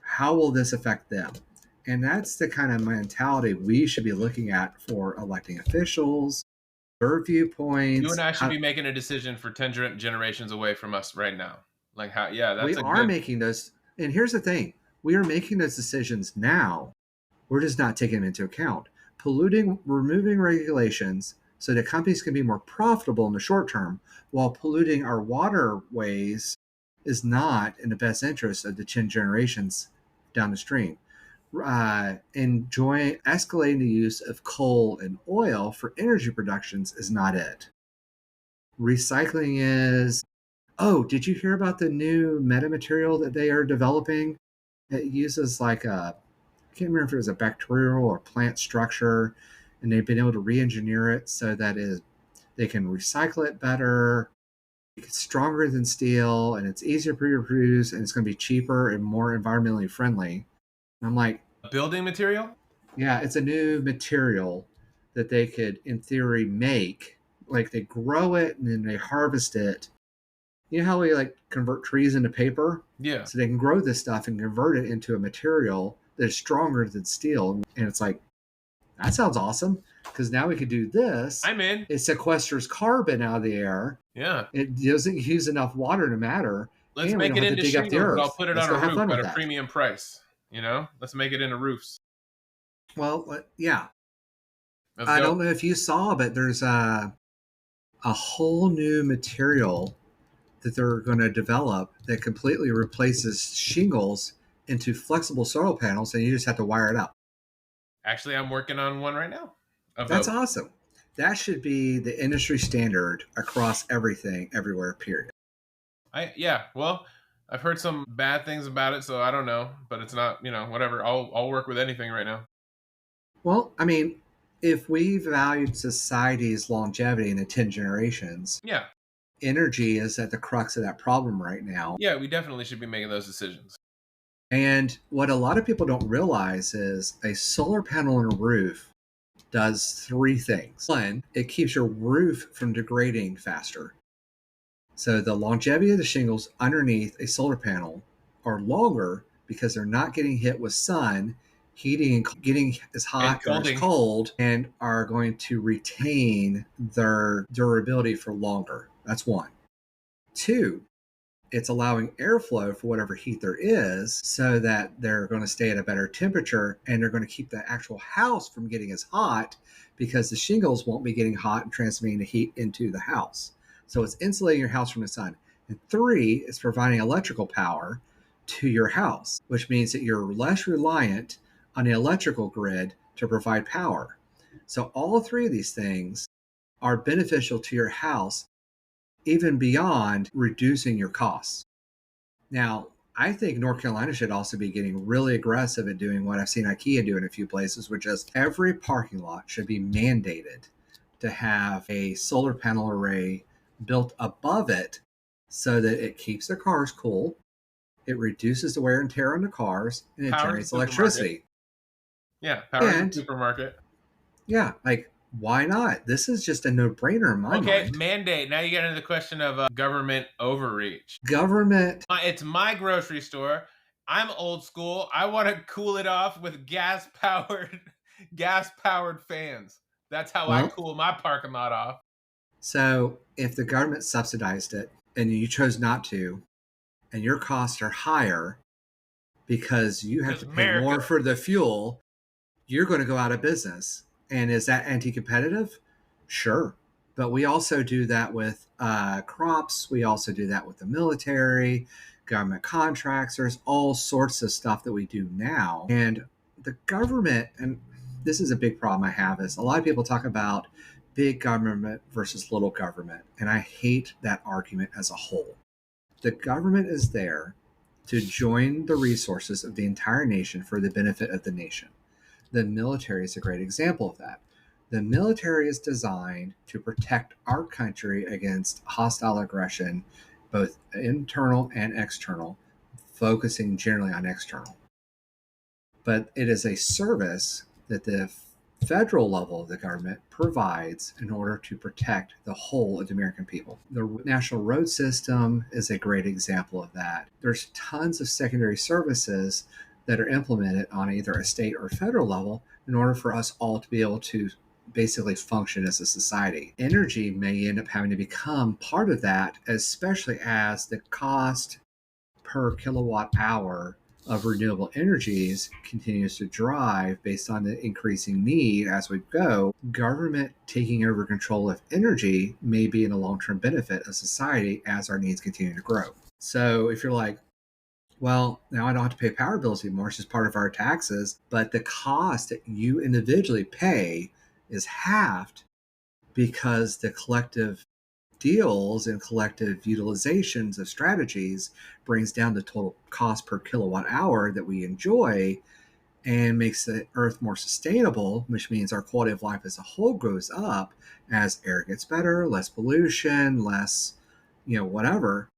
How will this affect them? And that's the kind of mentality we should be looking at for electing officials, their viewpoints. You and I should be making a decision for 10 generations away from us right now. Like how, yeah, that's making those. And here's the thing. We are making those decisions now. We're just not taking them into account. Removing regulations so that companies can be more profitable in the short term, while polluting our waterways is not in the best interest of the 10 generations down the stream. Escalating the use of coal and oil for energy productions is not it. Recycling is. Oh, did you hear about the new metamaterial that they are developing? It uses I can't remember if it was a bacterial or plant structure, and they've been able to re-engineer it so that they can recycle it better. It's stronger than steel, and it's easier to produce, and it's going to be cheaper and more environmentally friendly. And I'm like, building material? Yeah, it's a new material that they could, in theory, make. Like they grow it and then they harvest it. You know how we like convert trees into paper? Yeah. So they can grow this stuff and convert it into a material that is stronger than steel. And it's like, that sounds awesome because now we could do this. I'm in. It sequesters carbon out of the air. Yeah. It doesn't use enough water to matter. Let's And we make don't it have to into dig up the shingles, but I'll earth. put it Let's on go a have roof fun at with a that. premium price. Let's make it into roofs. Well, yeah. Let's I go. don't know if you saw, but there's a whole new material that they're going to develop that completely replaces shingles into flexible solar panels, and you just have to wire it up. Actually, I'm working on one right now. Of That's those. awesome. That should be the industry standard across everything, everywhere, period. Well, I've heard some bad things about it, so I don't know, but it's not, whatever. I'll work with anything right now. Well, I mean, if we valued society's longevity in the 10 generations, Yeah. energy is at the crux of that problem right now. Yeah, we definitely should be making those decisions. And what a lot of people don't realize is a solar panel on a roof does three things. One, it keeps your roof from degrading faster. So the longevity of the shingles underneath a solar panel are longer because they're not getting hit with sun, heating and getting as hot or as cold, and are going to retain their durability for longer. That's one. Two, it's allowing airflow for whatever heat there is so that they're going to stay at a better temperature and they're going to keep the actual house from getting as hot because the shingles won't be getting hot and transmitting the heat into the house. So it's insulating your house from the sun. And three, it's providing electrical power to your house, which means that you're less reliant on the electrical grid to provide power. So all three of these things are beneficial to your house, even beyond reducing your costs. Now, I think North Carolina should also be getting really aggressive at doing what I've seen IKEA do in a few places, which is every parking lot should be mandated to have a solar panel array built above it so that it keeps their cars cool, it reduces the wear and tear on the cars, and it generates electricity. Yeah, power in the supermarket. Yeah, like, why not? This is just a no-brainer in my mind. Okay, mandate. Now you get into the question of government overreach. Government. It's my grocery store. I'm old school. I want to cool it off with gas-powered fans. That's how I cool my parking lot off. So if the government subsidized it and you chose not to, and your costs are higher because you have to pay more for the fuel, you're going to go out of business. And is that anti-competitive? Sure. But we also do that with crops. We also do that with the military, government contracts. There's all sorts of stuff that we do now. And the government, and this is a big problem I have, is a lot of people talk about big government versus little government. And I hate that argument as a whole. The government is there to join the resources of the entire nation for the benefit of the nation. The military is a great example of that. The military is designed to protect our country against hostile aggression, both internal and external, focusing generally on external. But it is a service that the federal level of the government provides in order to protect the whole of the American people. The national road system is a great example of that. There's tons of secondary services that are implemented on either a state or federal level in order for us all to be able to basically function as a society. Energy may end up having to become part of that, especially as the cost per kilowatt hour of renewable energies continues to drive based on the increasing need as we go. Government taking over control of energy may be in a long-term benefit of society as our needs continue to grow. So if you're like, well, now I don't have to pay power bills anymore, it's just part of our taxes, but the cost that you individually pay is halved because the collective deals and collective utilizations of strategies brings down the total cost per kilowatt hour that we enjoy and makes the earth more sustainable, which means our quality of life as a whole goes up as air gets better, less pollution, less, whatever.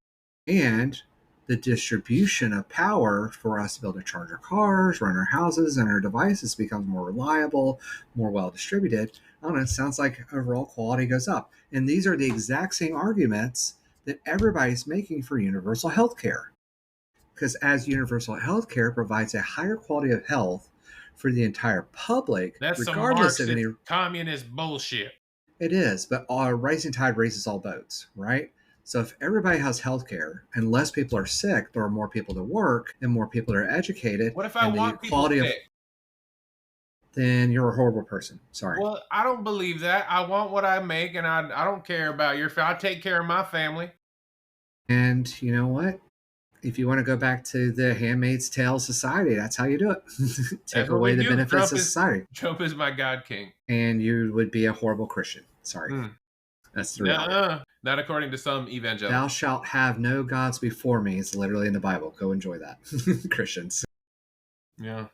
And the distribution of power for us to be able to charge our cars, run our houses, and our devices becomes more reliable, more well distributed. I don't know, it sounds like overall quality goes up. And these are the exact same arguments that everybody's making for universal health care. Because as universal health care provides a higher quality of health for the entire public, That's some regardless of Marxist any. communist bullshit. It is, but a rising tide raises all boats, right? So if everybody has health care and less people are sick, there are more people to work and more people are educated. What if I and the want people quality sick? Then you're a horrible person. Sorry. Well, I don't believe that. I want what I make, and I don't care about your family. I take care of my family. And you know what? If you want to go back to the Handmaid's Tale society, that's how you do it. Take away the benefits of society. Trump is my God king. And you would be a horrible Christian. Sorry. That's the reality. Not according to some evangelicals. Thou shalt have no gods before me. It's literally in the Bible. Go enjoy that, Christians. Yeah.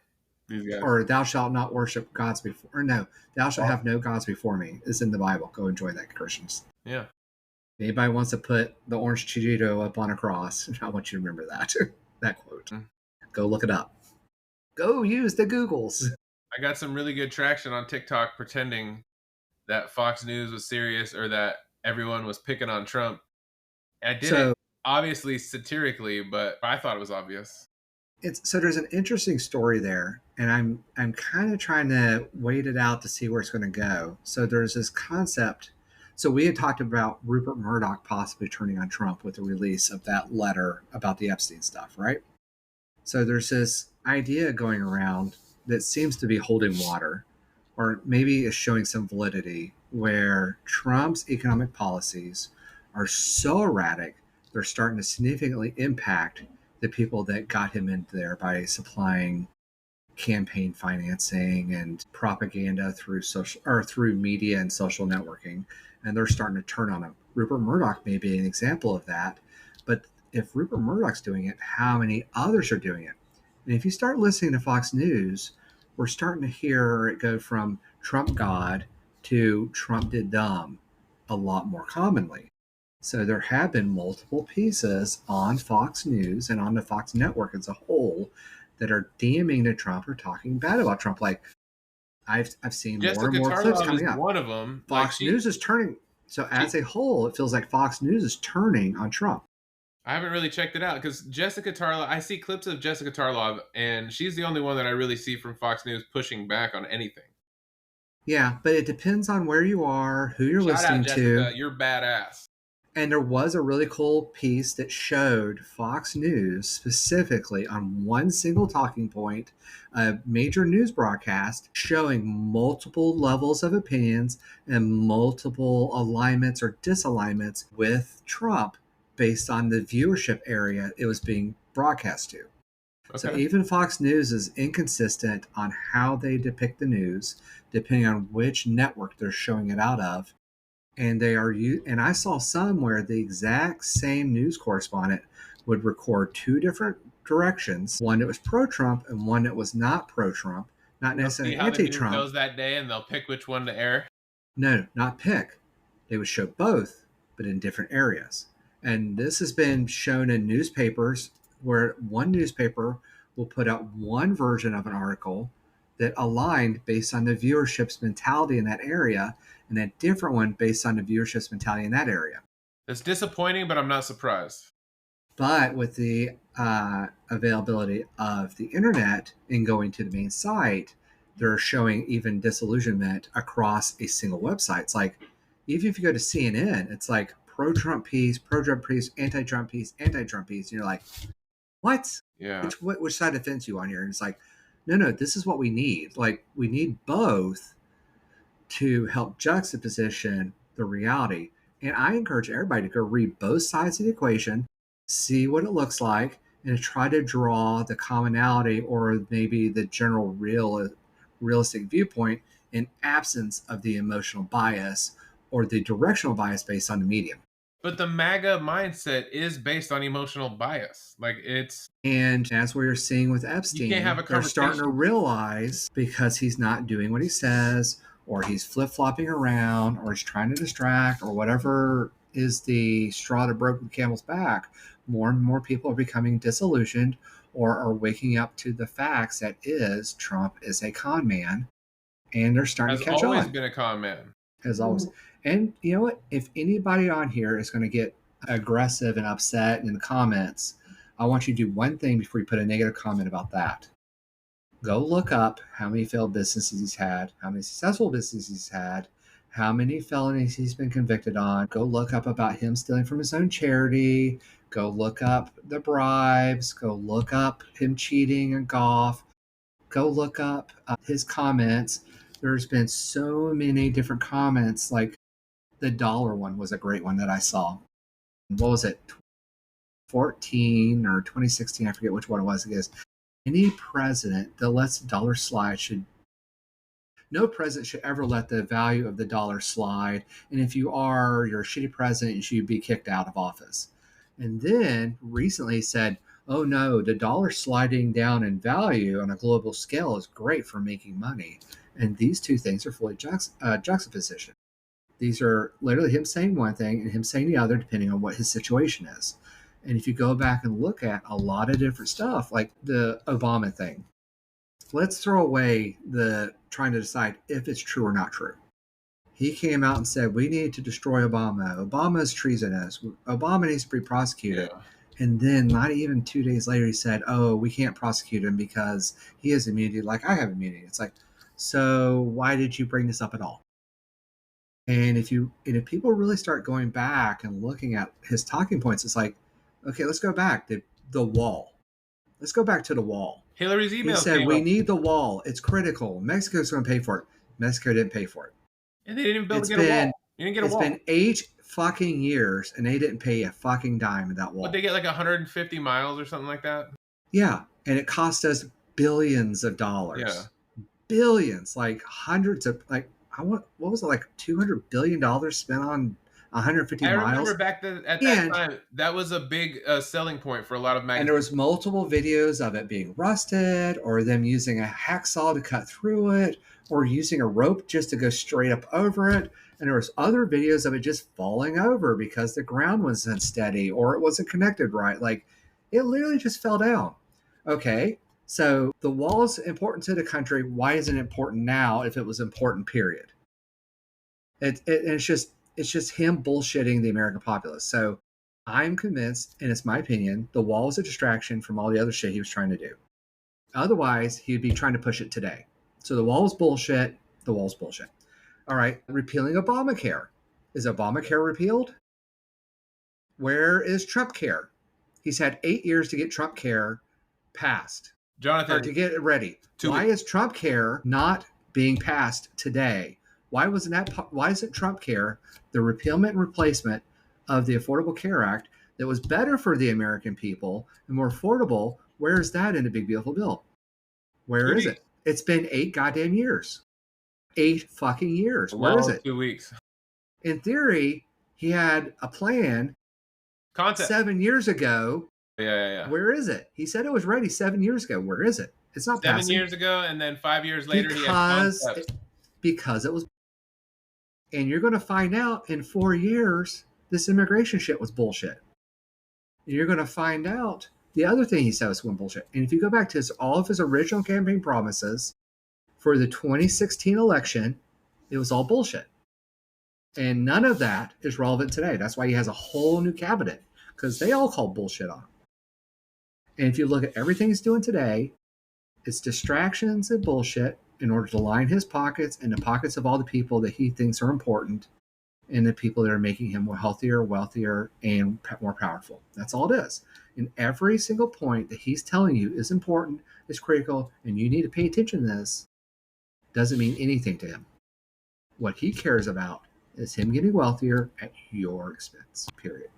These guys. Or thou shalt not worship gods before. Or no, thou shalt have no gods before me. It's in the Bible. Go enjoy that, Christians. Yeah. If anybody wants to put the orange Cheeto up on a cross, I want you to remember that. That quote. Go look it up. Go use the Googles. I got some really good traction on TikTok pretending that Fox News was serious or that everyone was picking on Trump. And I did it obviously satirically, but I thought it was obvious. So there's an interesting story there, and I'm kind of trying to wait it out to see where it's going to go. So there's this concept. So we had talked about Rupert Murdoch possibly turning on Trump with the release of that letter about the Epstein stuff, right? So there's this idea going around that seems to be holding water, or maybe is showing some validity, where Trump's economic policies are so erratic, they're starting to significantly impact the people that got him into there by supplying campaign financing and propaganda through media and social networking, and they're starting to turn on him. Rupert Murdoch may be an example of that, but if Rupert Murdoch's doing it, how many others are doing it? And if you start listening to Fox News, we're starting to hear it go from Trump God to Trump did dumb a lot more commonly. So there have been multiple pieces on Fox News and on the Fox network as a whole that are damning to Trump or talking bad about Trump. Like I've seen more and more clips coming up. One of them. Fox News is turning. So as a whole, it feels like Fox News is turning on Trump. I haven't really checked it out because Jessica Tarlov, I see clips of Jessica Tarlov, and she's the only one that I really see from Fox News pushing back on anything. Yeah, but it depends on where you are, who you're listening to. You're badass. And there was a really cool piece that showed Fox News specifically on one single talking point, a major news broadcast showing multiple levels of opinions and multiple alignments or disalignments with Trump based on the viewership area it was being broadcast to. Okay. So even Fox News is inconsistent on how they depict the news, depending on which network they're showing it out of. And and I saw some where the exact same news correspondent would record two different directions, one that was pro-Trump and one that was not pro-Trump, not necessarily anti-Trump. They'll see how the news goes that day, and they'll pick which one to air. No, not pick. They would show both, but in different areas. And this has been shown in newspapers where one newspaper will put out one version of an article that aligned based on the viewership's mentality in that area, and a different one based on the viewership's mentality in that area. It's disappointing, but I'm not surprised. But with the availability of the internet and going to the main site, they're showing even disillusionment across a single website. It's like, even if you go to CNN, it's like pro-Trump piece, anti-Trump piece, anti-Trump piece. And you're like, what? Yeah. Which side of the fence you on here? And it's like, no, this is what we need. Like, we need both to help juxtaposition the reality. And I encourage everybody to go read both sides of the equation, see what it looks like, and try to draw the commonality or maybe the general realistic viewpoint in absence of the emotional bias or the directional bias based on the medium. But the MAGA mindset is based on emotional bias. And that's what you're seeing with Epstein. You can't have a conversation. They're starting to realize because he's not doing what he says, or he's flip-flopping around, or he's trying to distract, or whatever is the straw that broke the camel's back. More and more people are becoming disillusioned or are waking up to the facts that Trump is a con man, and they're starting Has to catch always on. been a con man. As always. And you know what? If anybody on here is going to get aggressive and upset in the comments, I want you to do one thing before you put a negative comment about that. Go look up how many failed businesses he's had, how many successful businesses he's had, how many felonies he's been convicted on. Go look up about him stealing from his own charity. Go look up the bribes. Go look up him cheating in golf. Go look up his comments. There's been so many different comments. Like the dollar one was a great one that I saw. What was it? 14 or 2016? I forget which one it was. I guess any president that lets the dollar slide no president should ever let the value of the dollar slide. And if you are, you're a shitty president, you should be kicked out of office. And then recently said, oh no, the dollar sliding down in value on a global scale is great for making money. And these two things are fully juxtaposition. These are literally him saying one thing and him saying the other, depending on what his situation is. And if you go back and look at a lot of different stuff, like the Obama thing, let's throw away the trying to decide if it's true or not true. He came out and said, we need to destroy Obama. Obama is treasonous. Obama needs to be prosecuted. Yeah. And then not even 2 days later, he said, oh, we can't prosecute him because he has immunity like I have immunity. It's like, so why did you bring this up at all? And if people really start going back and looking at his talking points, it's like, okay, let's go back. The wall. Let's go back to the wall. Hillary's email. He said, we need the wall. It's critical. Mexico's going to pay for it. Mexico didn't pay for it. And they didn't even build to get a wall. You didn't get a wall. It's been 8 fucking years, and they didn't pay a fucking dime of that wall. But they get like 150 miles or something like that? Yeah, and it cost us billions of dollars. Yeah. Billions, like hundreds of, like, what was it, like $200 billion spent on 150 miles? I remember back at that time, that was a big selling point for a lot of magazines. And there was multiple videos of it being rusted, or them using a hacksaw to cut through it, or using a rope just to go straight up over it. And there was other videos of it just falling over because the ground was unsteady or it wasn't connected right. Like, it literally just fell down. Okay, so the wall is important to the country. Why isn't it important now if it was important, period? It's just him bullshitting the American populace. So I'm convinced, and it's my opinion, the wall is a distraction from all the other shit he was trying to do. Otherwise, he'd be trying to push it today. So the wall is bullshit. The wall's bullshit. All right, repealing Obamacare. Is Obamacare repealed? Where is Trump care? He's had 8 years to get Trump care passed. Jonathan. Or to get it ready. Why is Trump care not being passed today? Why isn't Trump care the repealment and replacement of the Affordable Care Act that was better for the American people and more affordable? Where is that in the big beautiful bill? Where is it? It's been 8 goddamn years. 8 fucking years. Where is it? 2 weeks. In theory, he had a plan 7 years ago. Yeah. Where is it? He said it was ready 7 years ago. Where is it? It's not 7 years ago, and then 5 years later, he had concepts. Because it was. And you're going to find out in 4 years, this immigration shit was bullshit. And you're going to find out the other thing he said was bullshit. And if you go back to all of his original campaign promises for the 2016 election, it was all bullshit. And none of that is relevant today. That's why he has a whole new cabinet, because they all call bullshit on him. And if you look at everything he's doing today, it's distractions and bullshit in order to line his pockets and the pockets of all the people that he thinks are important and the people that are making him more healthier, wealthier, and more powerful. That's all it is. And every single point that he's telling you is important, is critical, and you need to pay attention to this, doesn't mean anything to him. What he cares about is him getting wealthier at your expense, period.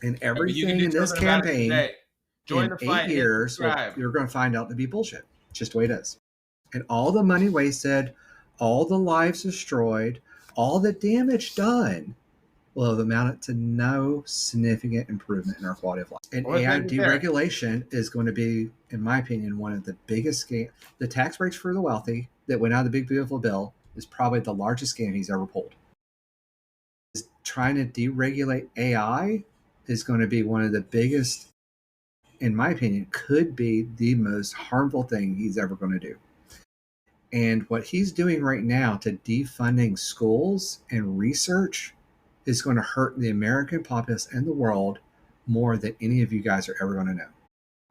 And everything in this campaign, join in the fight, 8 years, you're going to find out to be bullshit. It's just the way it is. And all the money wasted, all the lives destroyed, all the damage done will have amounted to no significant improvement in our quality of life. And AI deregulation is going to be, in my opinion, one of the biggest scams. The tax breaks for the wealthy that went out of the big beautiful bill is probably the largest scam he's ever pulled. trying to deregulate AI is going to be one of the biggest, in my opinion, could be the most harmful thing he's ever going to do. And what he's doing right now to defunding schools and research is going to hurt the American populace and the world more than any of you guys are ever going to know.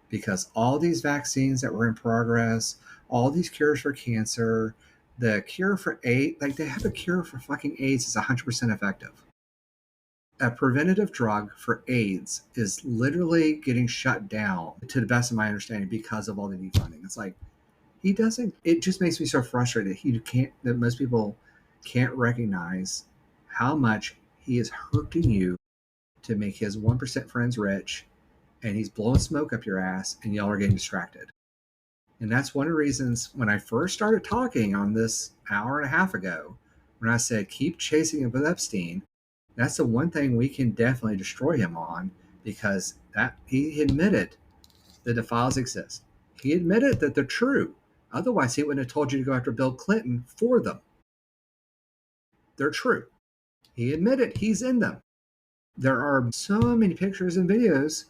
Because all these vaccines that were in progress, all these cures for cancer, the cure for AIDS, like they have a cure for fucking AIDS is 100% effective. A preventative drug for AIDS is literally getting shut down, to the best of my understanding, because of all the defunding. It's like, he doesn't, it just makes me so frustrated. That most people can't recognize how much he is hurting you to make his 1% friends rich, and he's blowing smoke up your ass, and y'all are getting distracted. And that's one of the reasons when I first started talking on this hour and a half ago, when I said keep chasing him with Epstein, that's the one thing we can definitely destroy him on, because that he admitted that the files exist. He admitted that they're true. Otherwise, he wouldn't have told you to go after Bill Clinton for them. They're true. He admitted he's in them. There are so many pictures and videos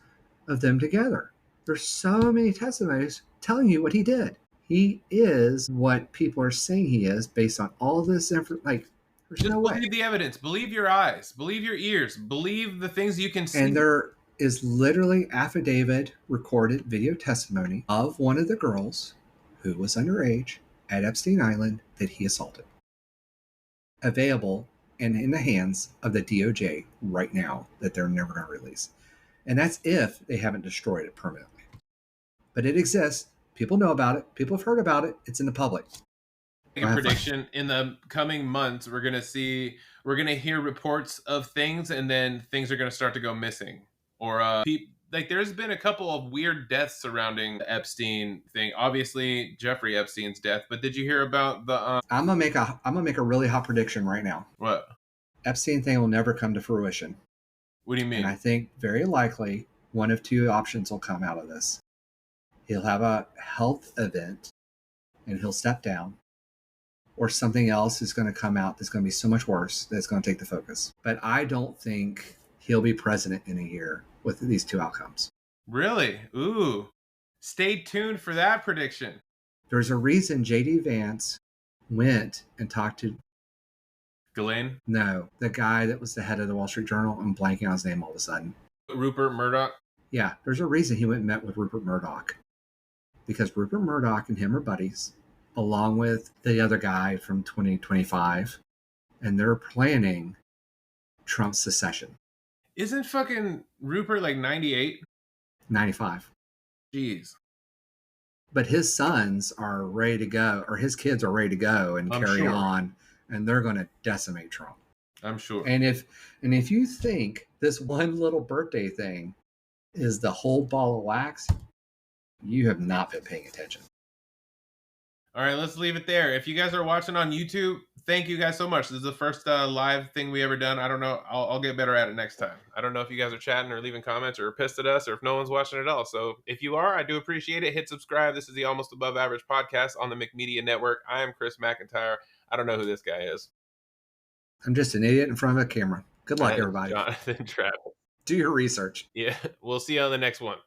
of them together. There's so many testimonies telling you what he did. He is what people are saying he is based on all this information. Like, there's Just no way. believe the evidence. Believe your eyes. Believe your ears. Believe the things you can see. And there is literally affidavit recorded video testimony of one of the girls who was underage at Epstein Island that he assaulted. Available and in the hands of the DOJ right now, that they're never going to release. And that's if they haven't destroyed it permanently. But it exists. People know about it. People have heard about it. It's in the public. Make a prediction in the coming months, we're going to hear reports of things, and then things are going to start to go missing. Or like there's been a couple of weird deaths surrounding the Epstein thing. Obviously, Jeffrey Epstein's death. But did you hear about the? I'm gonna make a really hot prediction right now. What? Epstein thing will never come to fruition. What do you mean? And I think very likely one of two options will come out of this. He'll have a health event and he'll step down, or something else is going to come out that's going to be so much worse that it's going to take the focus. But I don't think he'll be president in a year with these two outcomes. Really? Ooh. Stay tuned for that prediction. There's a reason J.D. Vance went and talked to Ghislaine? No, the guy that was the head of the Wall Street Journal. I'm blanking on his name all of a sudden. Rupert Murdoch? Yeah, there's a reason he went and met with Rupert Murdoch. Because Rupert Murdoch and him are buddies, along with the other guy from 2025, and they're planning Trump's secession. Isn't fucking Rupert like 98? 95. Jeez. But his sons are ready to go, or his kids are ready to go and carry on, and they're going to decimate Trump. I'm sure. And if you think this one little birthday thing is the whole ball of wax, you have not been paying attention. All right, let's leave it there. If you guys are watching on YouTube, thank you guys so much. This is the first live thing we ever done. I don't know. I'll get better at it next time. I don't know if you guys are chatting or leaving comments or pissed at us, or if no one's watching at all. So if you are, I do appreciate it. Hit subscribe. This is the Almost Above Average podcast on the McMedia Network. I am Chris McIntyre. I don't know who this guy is. I'm just an idiot in front of a camera. Good luck, everybody. Jonathan Travis. Do your research. Yeah, we'll see you on the next one.